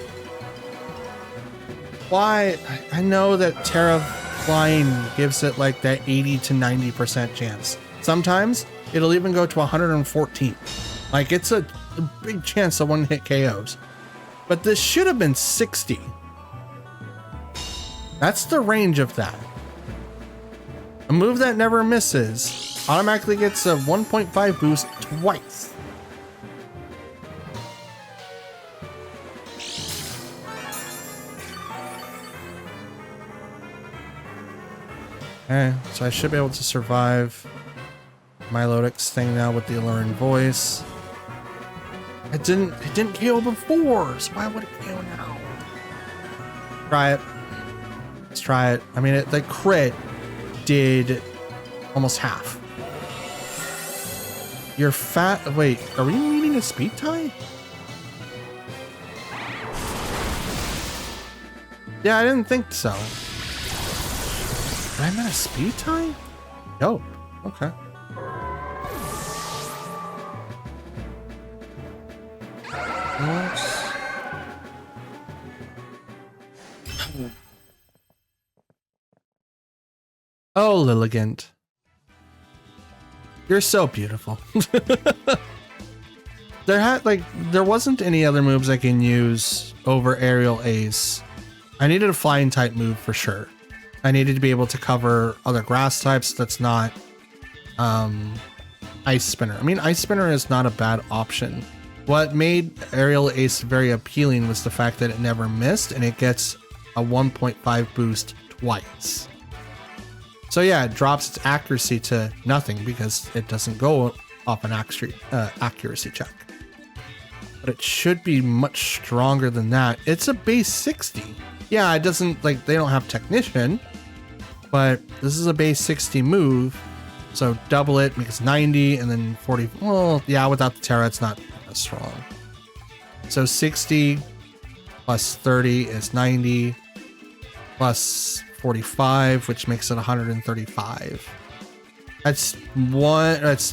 S1: Why? I know that Terra Flying gives it like that 80 to 90% chance. Sometimes it'll even go to 114. Like it's a big chance of one hit KOs. But this should have been 60. That's the range of that. A move that never misses automatically gets a 1.5 boost twice. Okay, so I should be able to survive Milotic's thing now with the alluring voice. It didn't KO before, so why would it KO now? Try it. Let's try it. I mean, the crit did almost half. You're fat. Wait, are we meeting a speed tie? Yeah, I didn't think so. I'm at a speed tie? Dope. Okay. Oh, Lilligant. You're so beautiful. There wasn't any other moves I can use over Aerial Ace. I needed a flying type move for sure. I needed to be able to cover other grass types that's not Ice Spinner. I mean, Ice Spinner is not a bad option. What made Aerial Ace very appealing was the fact that it never missed and it gets a 1.5 boost twice. So yeah, it drops its accuracy to nothing because it doesn't go off an accuracy check. But it should be much stronger than that. It's a base 60. Yeah, it doesn't, like, they don't have Technician, but this is a base 60 move. So double it makes 90 and then 40. Well, yeah, without the Terra, it's not as strong. So 60 plus 30 is 90 plus 45, which makes it 135. That's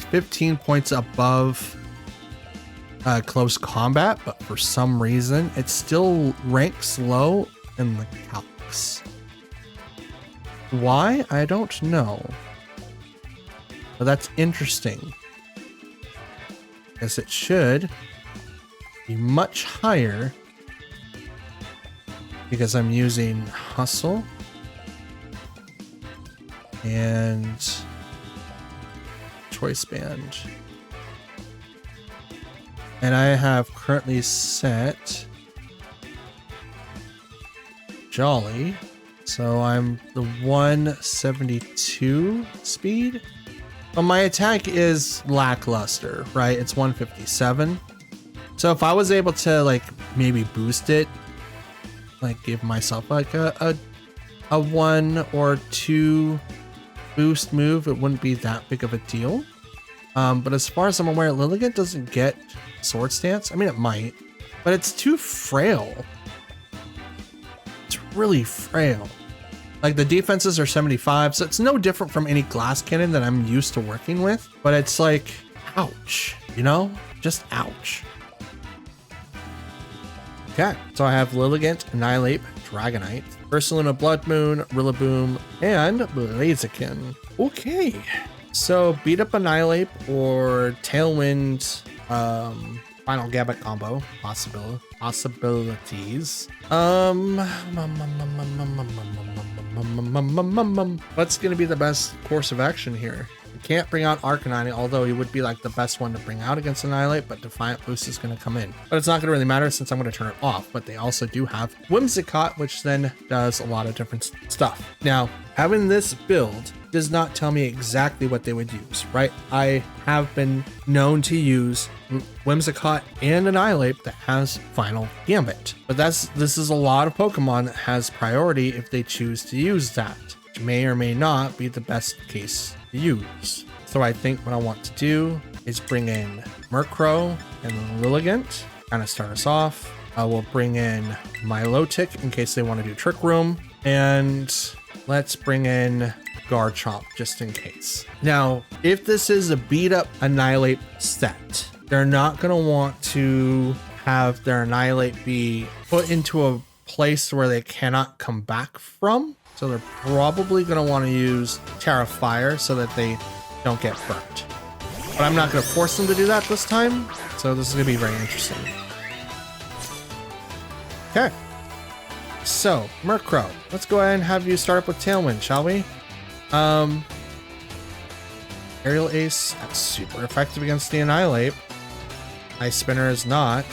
S1: 15 points above close combat, but for some reason it still ranks low in the calcs. Why? I don't know. But that's interesting, because it should be much higher because I'm using Hustle and Choice Band. And I have currently set Jolly, so I'm the 172 speed. But my attack is lackluster, right? It's 157. So if I was able to like maybe boost it, like give myself like a 1 or 2 boost move, it wouldn't be that big of a deal. But as far as I'm aware, Lilligant doesn't get Sword Stance. I mean, it might, but it's too frail. It's really frail. Like the defenses are 75, so it's no different from any glass cannon that I'm used to working with, but it's like, ouch, you know? Just ouch. Okay, so I have Lilligant, Annihilate, Dragonite, Ursaluna, Blood Moon, Rillaboom, and Blaziken. Okay, so beat up Annihilate or Tailwind, Final Gambit combo possibilities. What's gonna be the best course of action here? You can't bring out Arcanine, although he would be like the best one to bring out against Annihilate, but Defiant Boost is gonna come in. But it's not gonna really matter since I'm gonna turn it off, but they also do have Whimsicott, which then does a lot of different stuff. Now, having this build does not tell me exactly what they would use, right? I have been known to use Whimsicott and Annihilate that has Final Gambit, but this is a lot of Pokemon that has priority if they choose to use that, which may or may not be the best case to use. So I think what I want to do is bring in Murkrow and Lilligant, kind of start us off. I will bring in Milotic in case they want to do Trick Room, and let's bring in Garchomp just in case. Now, if this is a beat up Annihilate set, they're not going to want to have their Annihilate be put into a place where they cannot come back from. So they're probably going to want to use Terra Fire so that they don't get burnt. But I'm not going to force them to do that this time. So this is going to be very interesting. Okay. So, Murkrow, let's go ahead and have you start up with Tailwind, shall we? Aerial Ace, that's super effective against the Annihilate. Ice Spinner is not.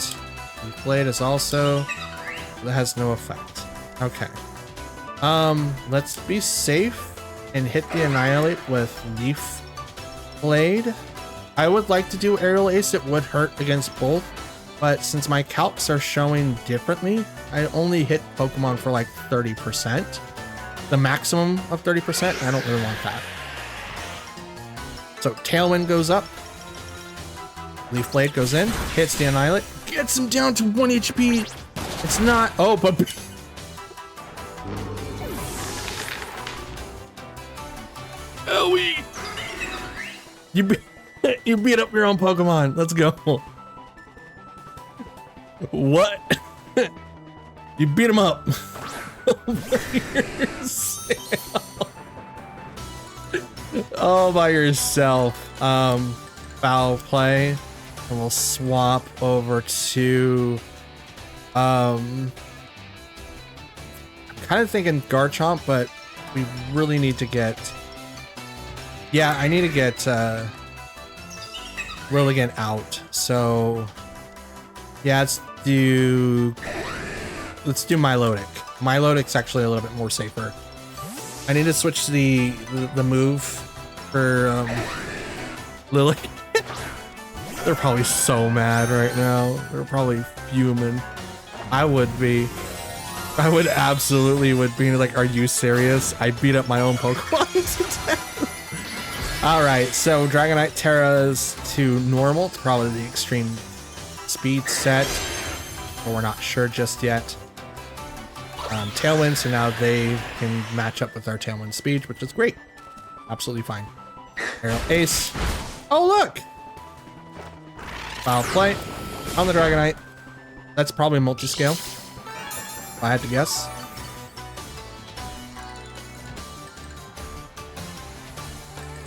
S1: Blade is also, that has no effect. Okay. Let's be safe and hit the Annihilate with Leaf Blade. I would like to do Aerial Ace, it would hurt against both, but since my calcs are showing differently, I only hit Pokemon for like 30%. The maximum of 30%, I don't really want that. So Tailwind goes up. Leaf Blade goes in, hits the Annihilate, gets him down to 1 HP. It's not, oh, but... Owie! You beat up your own Pokemon. Let's go. What? You beat him up. All by yourself. Foul play. And we'll swap over to I'm kind of thinking Garchomp, but we really need to get, yeah, I need to get Lilligant out. So yeah, let's do Milotic. Milotic's actually a little bit more safer. I need to switch the move for Lily. They're probably so mad right now. They're probably fuming. I would be. I would absolutely would be like, are you serious? I beat up my own Pokemon to death. All right, so Dragonite Terra's to normal. It's probably the extreme speed set, but we're not sure just yet. Tailwind, so now they can match up with our Tailwind speed, which is great. Absolutely fine. Aerial Ace. Oh, look! Foul Play on the Dragonite. That's probably multi-scale, if I had to guess.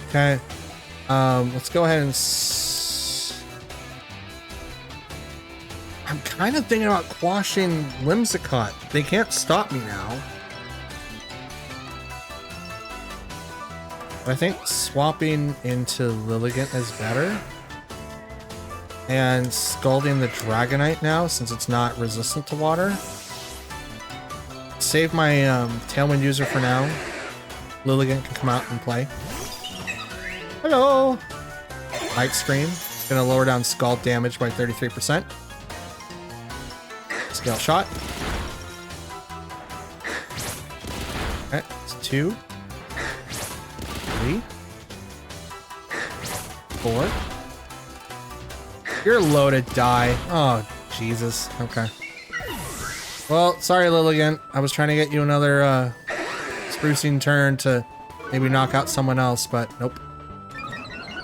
S1: Okay. Let's go ahead and... I'm kind of thinking about quashing Whimsicott. They can't stop me now. I think swapping into Lilligant is better. And scalding the Dragonite now, since it's not resistant to water. Save my Tailwind user for now. Lilligant can come out and play. Hello! Light Stream. It's going to lower down Scald damage by 33%. Scale Shot. Okay, it's 2, 3, 4. You're loaded, die. Oh, Jesus. Okay. Well, sorry, Lilligant. I was trying to get you another sprucing turn to maybe knock out someone else, but nope.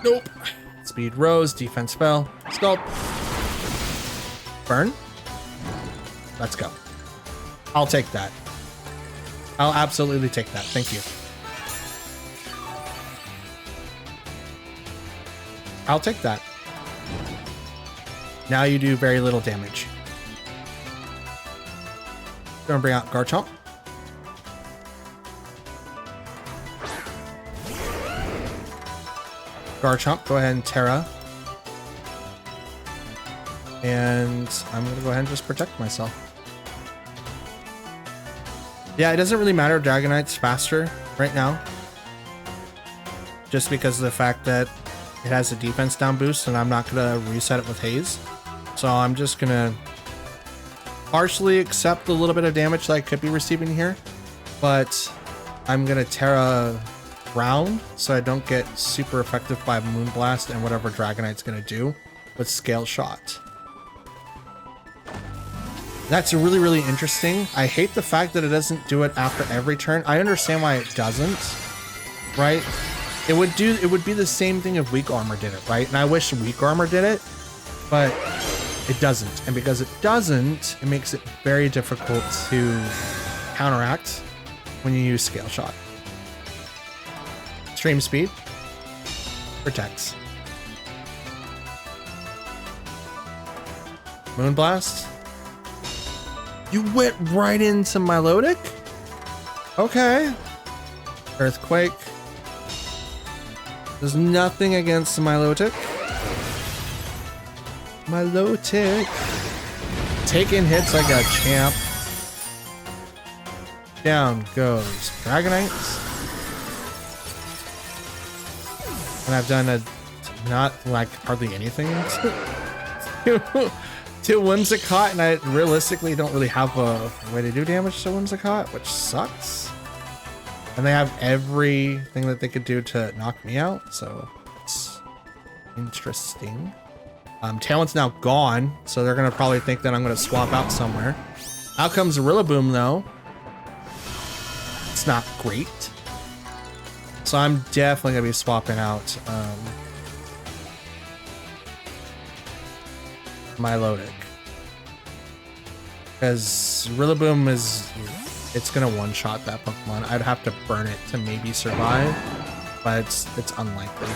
S1: Nope. Speed rose, defense fell. Scald. Burn. Let's go. I'll take that. I'll absolutely take that. Thank you. I'll take that. Now you do very little damage. Gonna bring out Garchomp. Garchomp, go ahead and Terra. And I'm gonna go ahead and just protect myself. Yeah, it doesn't really matter. Dragonite's faster right now. Just because of the fact that it has a defense down boost and I'm not gonna reset it with Haze. So I'm just gonna partially accept a little bit of damage that I could be receiving here. But I'm gonna Terra Ground so I don't get super effective by Moonblast and whatever Dragonite's gonna do with Scale Shot. That's really, really interesting. I hate the fact that it doesn't do it after every turn. I understand why it doesn't, right? It would be the same thing if Weak Armor did it, right? And I wish Weak Armor did it, but it doesn't. And because it doesn't, it makes it very difficult to counteract when you use Scale Shot. Extreme Speed protects. Moonblast. You went right into Milotic? Okay. Earthquake. There's nothing against Milotic. Milotic. Taking hits like a champ. Down goes Dragonite. And I've done not like hardly anything to Whimsicott, and I realistically don't really have a way to do damage to Whimsicott, which sucks. And they have everything that they could do to knock me out, so it's interesting. Tailwind's now gone, so they're gonna probably think that I'm gonna swap out somewhere. Out comes Rillaboom though. It's not great. So I'm definitely gonna be swapping out Milotic. Because Rillaboom it's gonna one-shot that Pokemon. I'd have to burn it to maybe survive, but it's unlikely.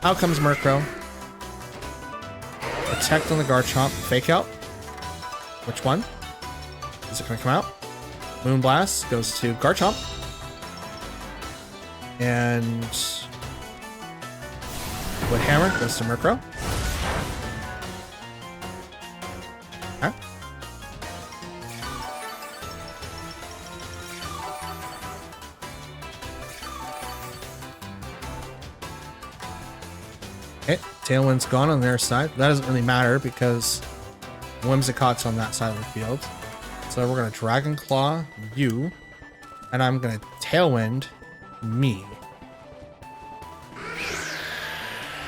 S1: Out comes Murkrow. Protect on the Garchomp. Fake out. Which one? Is it gonna come out? Moonblast goes to Garchomp. And Wood Hammer goes to Murkrow. Okay. Okay, Tailwind's gone on their side. That doesn't really matter because Whimsicott's on that side of the field. So we're gonna Dragon Claw you, and I'm gonna Tailwind me.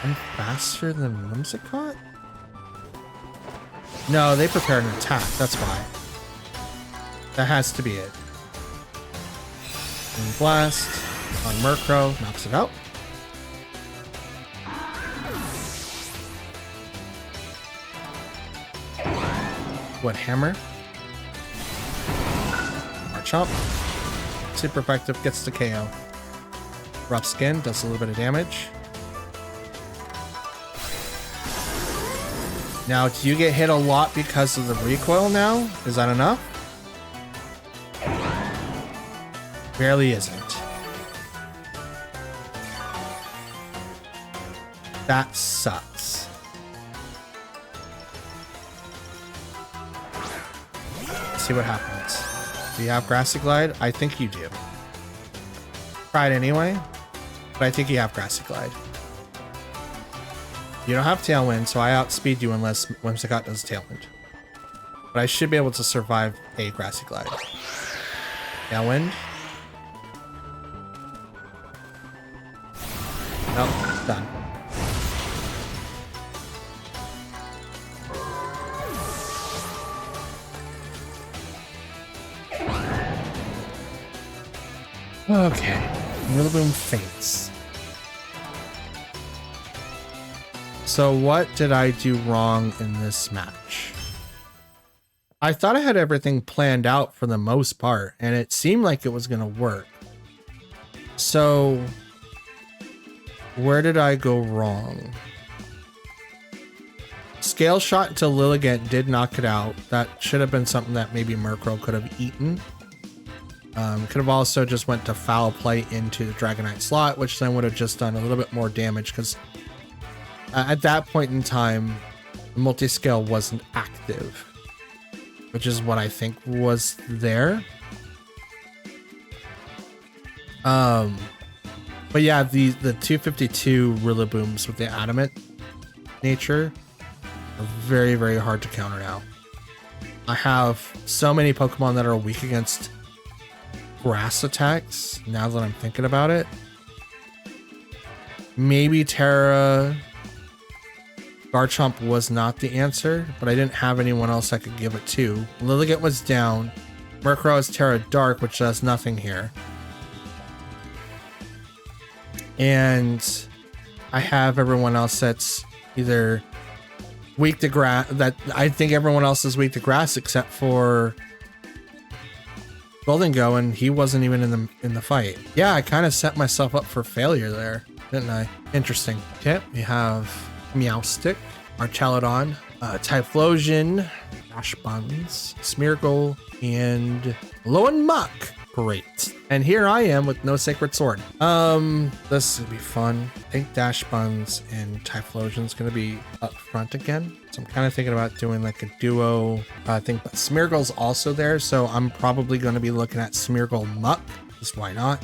S1: I'm faster than Whimsicott? No, they prepared an attack. That's why. That has to be it. And Blast on Murkrow knocks it out. What Hammer? Chomp. Super effective, gets the KO. Rough Skin does a little bit of damage. Now, do you get hit a lot because of the recoil now? Is that enough? Barely isn't. That sucks. Let's see what happens. Do you have Grassy Glide? I think you do. Try it anyway, but I think you have Grassy Glide. You don't have Tailwind, so I outspeed you unless Whimsicott does Tailwind. But I should be able to survive a Grassy Glide. Tailwind. Nope, done. Okay, Rillaboom faints. So what did I do wrong in this match? I thought I had everything planned out for the most part, and it seemed like it was going to work. So where did I go wrong? Scale Shot to Lilligant did knock it out. That should have been something that maybe Murkrow could have eaten. Could have also just went to Foul Play into the Dragonite slot, which then would have just done a little bit more damage because at that point in time, the multi-scale wasn't active, which is what I think was there. But yeah, the 252 Rillabooms with the adamant nature are very, very hard to counter now. I have so many Pokemon that are weak against grass attacks, now that I'm thinking about it. Maybe Terra Garchomp was not the answer, but I didn't have anyone else I could give it to. Lilligant was down. Murkrow is Terra Dark, which does nothing here. And I have everyone else that's either weak to grass, that I think everyone else is weak to grass except for Golden Go, and he wasn't even in the fight. Yeah, I kind of set myself up for failure there, didn't I? Interesting. Okay, we have Meowstic, Archaludon, Typhlosion, Dash Buns, Smeargle, and Lowen Muck. Great. And here I am with no Sacred Sword. This is gonna be fun. I think Dash Buns and Typhlosion's gonna be up front again. So I'm kind of thinking about doing like a duo thing, but Smeargle's also there, so I'm probably gonna be looking at Smeargle Muck. Just why not?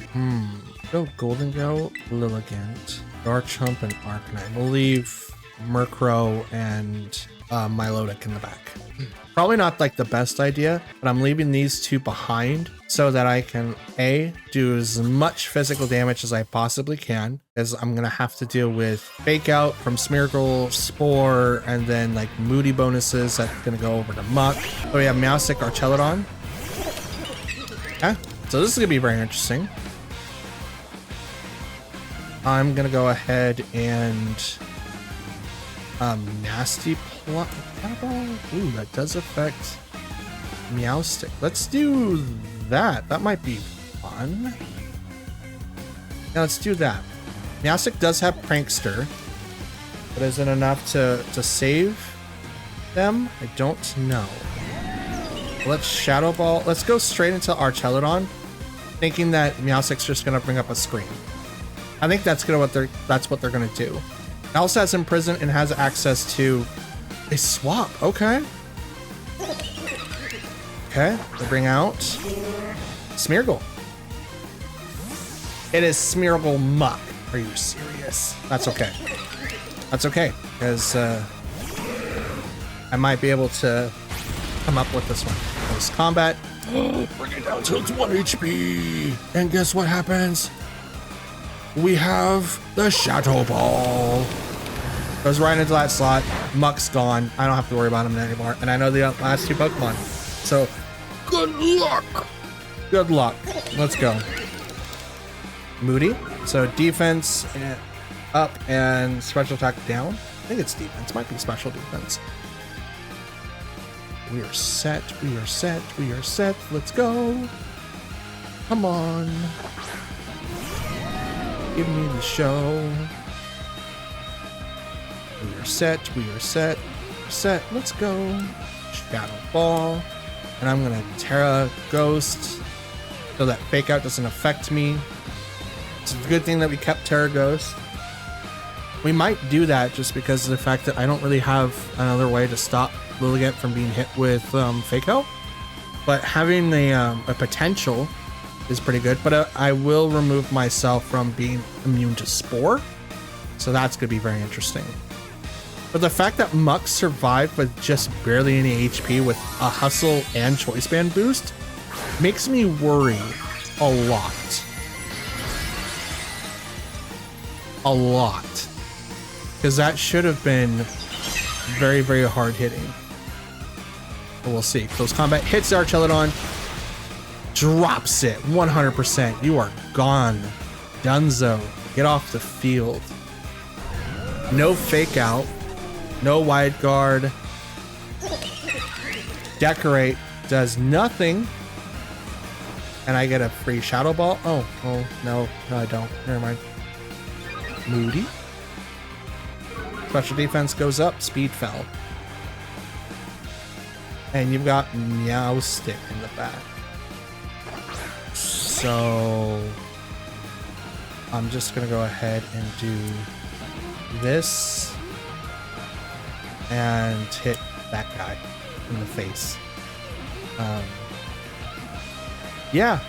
S1: Go Golden Go, Lilligant, Garchomp, and Arcanine. We'll leave Murkrow and Milotic in the back. Probably not like the best idea, but I'm leaving these two behind so that I can A, do as much physical damage as I possibly can, as I'm gonna have to deal with Fake Out from Smeargle, Spore, and then like Moody bonuses that's gonna go over to Muck. So we have Meowstic, Archaludon. Yeah, so this is gonna be very interesting. I'm gonna go ahead and Nasty Plot. Ooh, that does affect Meowstic. Let's do that. That might be fun. Yeah, let's do that. Meowstic does have Prankster, but is it enough to save them? I don't know. Let's Shadow Ball. Let's go straight into Archaludon, thinking that Meowstic's just gonna bring up a screen. I think that's what they're gonna do. It also has Imprison and has access to a swap. Okay. Okay, they bring out Smeargle. It is Smeargle Muck. Are you serious? That's okay. That's okay, because I might be able to come up with this one. Close combat. Bring it down to its 1 HP. And guess what happens? We have the Shadow Ball. Goes right into that slot. Muck's gone. I don't have to worry about him anymore. And I know the last 2 Pokemon. So, good luck. Good luck. Let's go. Moody. So defense up and special attack down. I think it's defense. Might be special defense. We are set. We are set. We are set. Let's go. Come on. Give me the show. We are set. We are set. We're set. Let's go. Shadow Ball. And I'm going to Terra Ghost so that Fake Out doesn't affect me. It's a good thing that we kept Terra Ghost. We might do that just because of the fact that I don't really have another way to stop Lilligant from being hit with Fake Out. But having a potential is pretty good. But I will remove myself from being immune to Spore. So that's going to be very interesting. But the fact that Muck survived with just barely any HP with a Hustle and Choice Band boost makes me worry a lot. A lot. Because that should have been very, very hard hitting. But we'll see. Close combat hits Archelodon. Drops it 100%. You are gone. Dunzo. Get off the field. No Fake Out. No Wide Guard. Decorate does nothing. And I get a free Shadow Ball. Oh, no, I don't. Never mind. Moody. Special defense goes up. Speed fell. And you've got Meowstic in the back. So I'm just going to go ahead and do this. And hit that guy in the face. Yeah,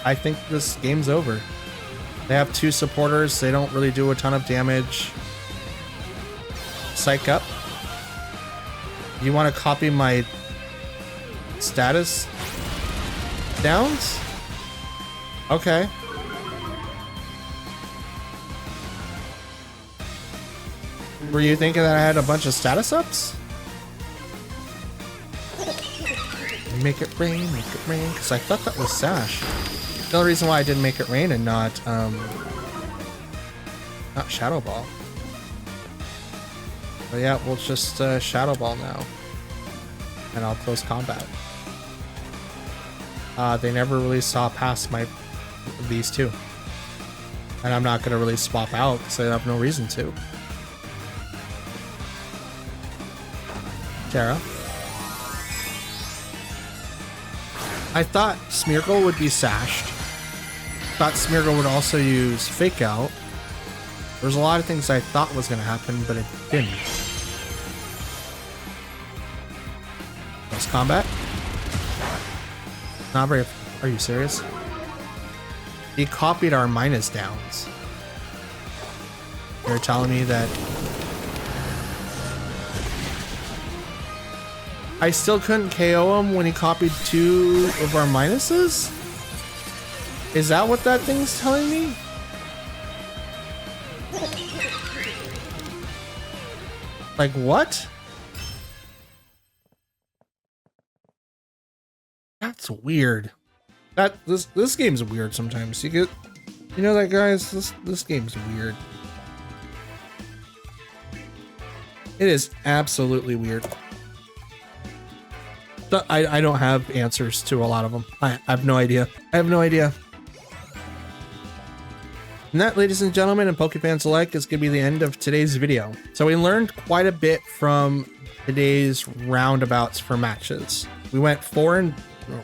S1: I think this game's over. They have 2 supporters. They don't really do a ton of damage. Psych up. You want to copy my status downs? Okay. Were you thinking that I had a bunch of status ups? Make it rain, because I thought that was Sash. The only reason why I didn't make it rain and not Shadow Ball. But yeah, we'll just Shadow Ball now. And I'll close combat. They never really saw past these 2. And I'm not going to really swap out because I have no reason to. Terra. I thought Smeargle would be sashed. Thought Smeargle would also use Fake Out. There's a lot of things I thought was going to happen, but it didn't. Close combat. Not very. Are you serious? He copied our minus downs. You're telling me that I still couldn't KO him when he copied 2 of our minuses? Is that what that thing's telling me? Like what? That's weird. This game's weird sometimes. You know that, guys? This game's weird. It is absolutely weird. I don't have answers to a lot of them. I have no idea. I have no idea. And that, ladies and gentlemen, and Pokefans alike, is going to be the end of today's video. So we learned quite a bit from today's roundabouts for matches. We went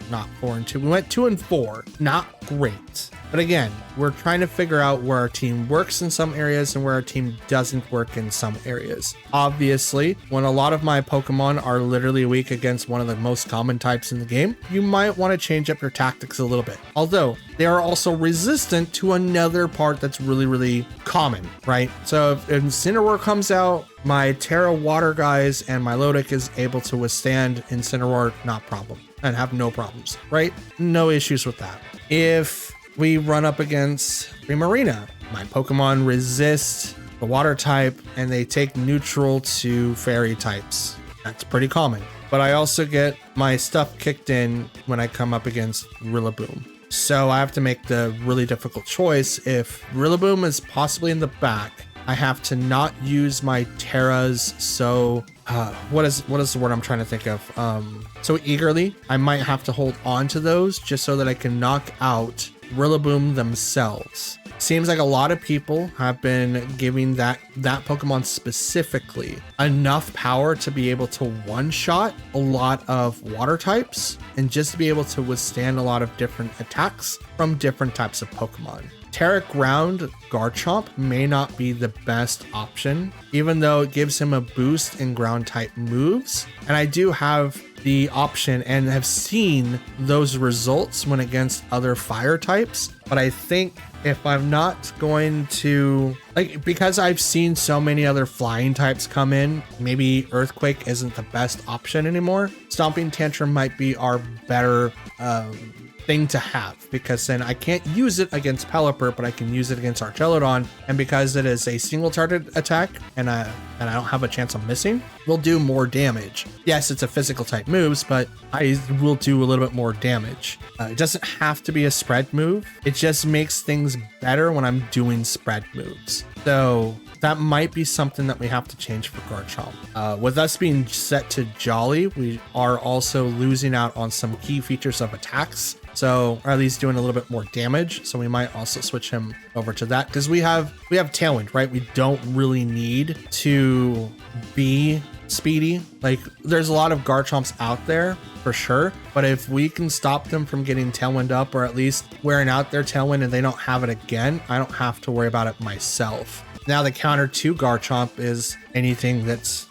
S1: not 4 and 2. We went 2 and 4. Not great. But again, we're trying to figure out where our team works in some areas and where our team doesn't work in some areas. Obviously, when a lot of my Pokemon are literally weak against one of the most common types in the game, you might want to change up your tactics a little bit. Although they are also resistant to another part that's really, really common, right? So if Incineroar comes out, my Terra Water guys and my Milotic is able to withstand Incineroar, not problem, and have no problems, right? No issues with that. If we run up against Primarina, my Pokemon resist the water type and they take neutral to fairy types. That's pretty common. But I also get my stuff kicked in when I come up against Rillaboom. So I have to make the really difficult choice. If Rillaboom is possibly in the back, I have to not use my Terras so what is the word I'm trying to think of? So eagerly. I might have to hold on to those just so that I can knock out Rillaboom themselves. Seems like a lot of people have been giving that Pokemon specifically enough power to be able to one-shot a lot of water types and just to be able to withstand a lot of different attacks from different types of Pokemon. Terra Ground Garchomp may not be the best option, even though it gives him a boost in ground type moves. And I do have the option and have seen those results when against other fire types. But I think if I'm not going to, like, because I've seen so many other flying types come in, maybe Earthquake isn't the best option anymore. Stomping Tantrum might be our better thing to have, because then I can't use it against Pelipper, but I can use it against Archelodon, and because it is a single target attack and I don't have a chance of missing, will do more damage. Yes, it's a physical type moves, but I will do a little bit more damage. It doesn't have to be a spread move. It just makes things better when I'm doing spread moves. So that might be something that we have to change for Garchomp. With us being set to Jolly, we are also losing out on some key features of attacks. So, or at least doing a little bit more damage. So we might also switch him over to that because we have Tailwind, right? We don't really need to be speedy. Like, there's a lot of Garchomps out there for sure, but if we can stop them from getting Tailwind up, or at least wearing out their Tailwind and they don't have it again, I don't have to worry about it myself. Now the counter to Garchomp is anything that's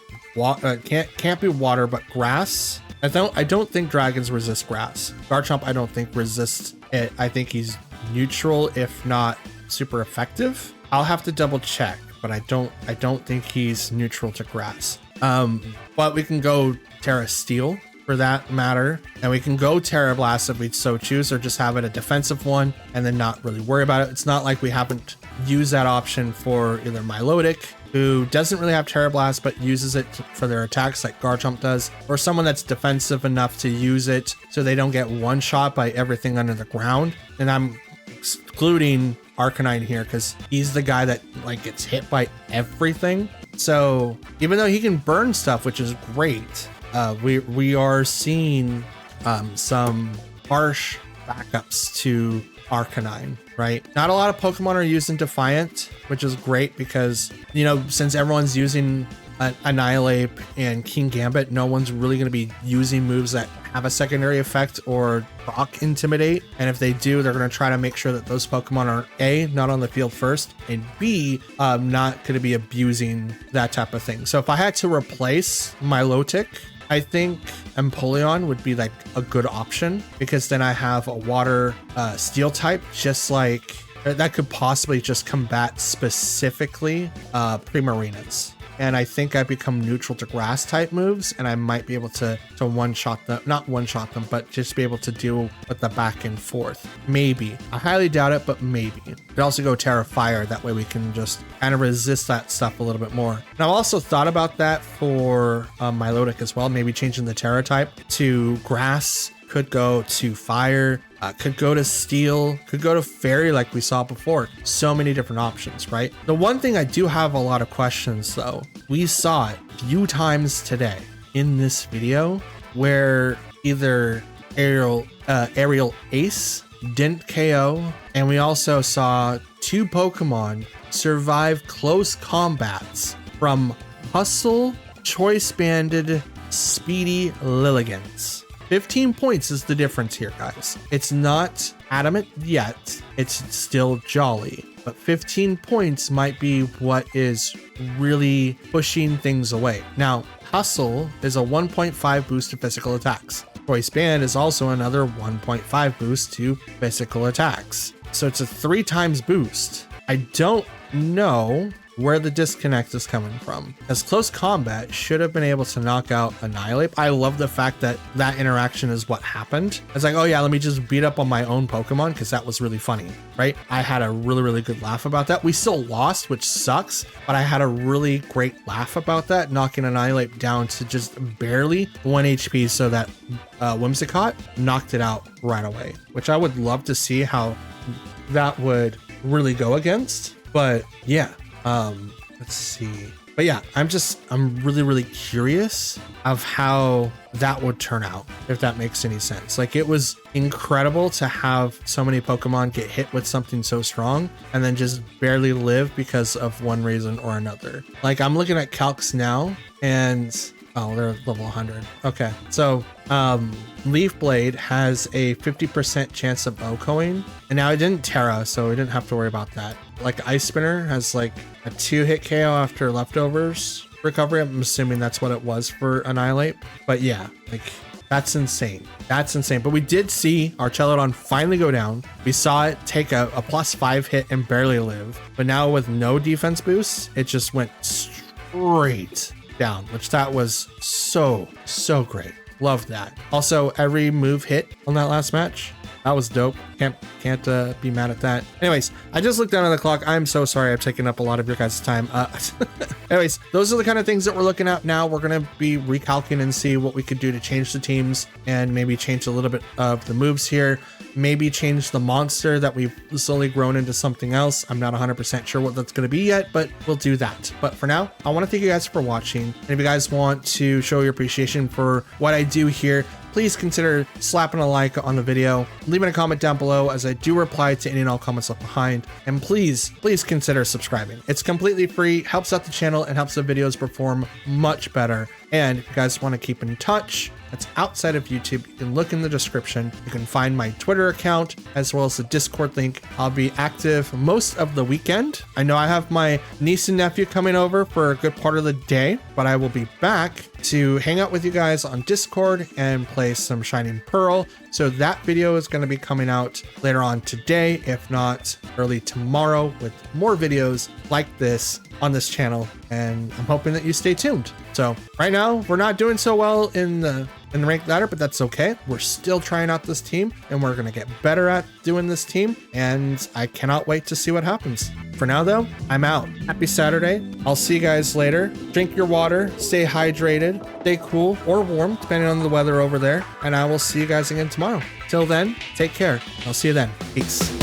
S1: can't be water but grass. I don't think dragons resist grass. Garchomp I don't think resists it. I think he's neutral, if not super effective. I'll have to double check, but I don't think he's neutral to grass. But we can go Terra Steel for that matter, and we can go Terra Blast if we so choose, or just have it a defensive one and then not really worry about it. It's not like we haven't used that option for either Milotic, who doesn't really have Terra Blast but uses it for their attacks like Garchomp does, or someone that's defensive enough to use it so they don't get one shot by everything under the ground. And I'm excluding Arcanine here because he's the guy that like gets hit by everything. So even though he can burn stuff, which is great, we are seeing some harsh backups to Arcanine, right? Not a lot of Pokemon are using Defiant, which is great because, you know, since everyone's using Annihilate and King Gambit, no one's really going to be using moves that have a secondary effect or proc Intimidate. And if they do, they're going to try to make sure that those Pokemon are A, not on the field first, and B, not going to be abusing that type of thing. So if I had to replace Milotic, I think Empoleon would be like a good option, because then I have a water steel type, just like that could possibly just combat specifically Primarinas. And I think I become neutral to grass type moves, and I might be able to one-shot them, not one-shot them, but just be able to deal with the back and forth. Maybe. I highly doubt it, but maybe. We could also go Terra Fire. That way we can just kind of resist that stuff a little bit more. And I've also thought about that for Milotic as well. Maybe changing the Terra type to grass. Could go to fire, could go to steel, could go to fairy like we saw before. So many different options, right? The one thing I do have a lot of questions though, we saw it a few times today in this video where either Aerial Ace didn't KO, and we also saw two Pokemon survive close combats from Hustle Choice Banded Speedy Lilligants. 15 points is the difference here, guys. It's not adamant yet. It's still jolly. But 15 points might be what is really pushing things away. Now, Hustle is a 1.5 boost to physical attacks. Choice Band is also another 1.5 boost to physical attacks. So it's a 3 times boost. I don't know where the disconnect is coming from, as Close Combat should have been able to knock out Annihilate. I love the fact that that interaction is what happened. It's like, oh yeah, let me just beat up on my own Pokemon, because that was really funny, right? I had a really good laugh about that. We still lost, which sucks, but I had a really great laugh about that, knocking Annihilate down to just barely 1 HP, so that Whimsicott knocked it out right away, which I would love to see how that would really go against. But yeah, let's see. But yeah, I'm really curious of how that would turn out, if that makes any sense. Like, it was incredible to have so many Pokemon get hit with something so strong and then just barely live because of one reason or another. Like, I'm looking at Calcs now, and oh, they're level 100. Okay, so Leaf Blade has a 50% chance of OHKOing, and now I didn't Terra, so we didn't have to worry about that. Like, Ice Spinner has like a 2-hit KO after leftovers recovery. I'm assuming that's what it was for Annihilate. But yeah, like, that's insane. That's insane. But we did see our Charlotton finally go down. We saw it take a +5 hit and barely live. But now with no defense boost, it just went straight down, which that was so great. Loved that. Also, every move hit on that last match. That was dope. Can't be mad at that. Anyways, I just looked down at the clock. I'm so sorry I've taken up a lot of your guys' time. Anyways, those are the kind of things that we're looking at now. We're going to be recalculating and see what we could do to change the teams and maybe change a little bit of the moves here. Maybe change the monster that we've slowly grown into something else. I'm not 100% sure what that's going to be yet, but we'll do that. But for now, I want to thank you guys for watching. And if you guys want to show your appreciation for what I do here, please consider slapping a like on the video, leaving a comment down below, as I do reply to any and all comments left behind. And please consider subscribing. It's completely free, helps out the channel, and helps the videos perform much better. And if you guys want to keep in touch, that's outside of YouTube, you can look in the description. You can find my Twitter account as well as the Discord link. I'll be active most of the weekend. I know I have my niece and nephew coming over for a good part of the day, but I will be back to hang out with you guys on Discord and play some Shining Pearl. So that video is going to be coming out later on today, if not early tomorrow, with more videos like this on this channel. And I'm hoping that you stay tuned. So right now, we're not doing so well in the ranked ladder, but that's okay. We're still trying out this team, and we're going to get better at doing this team. And I cannot wait to see what happens. For now, though, I'm out. Happy Saturday. I'll see you guys later. Drink your water, stay hydrated, stay cool or warm, depending on the weather over there. And I will see you guys again tomorrow. Till then, take care. I'll see you then. Peace.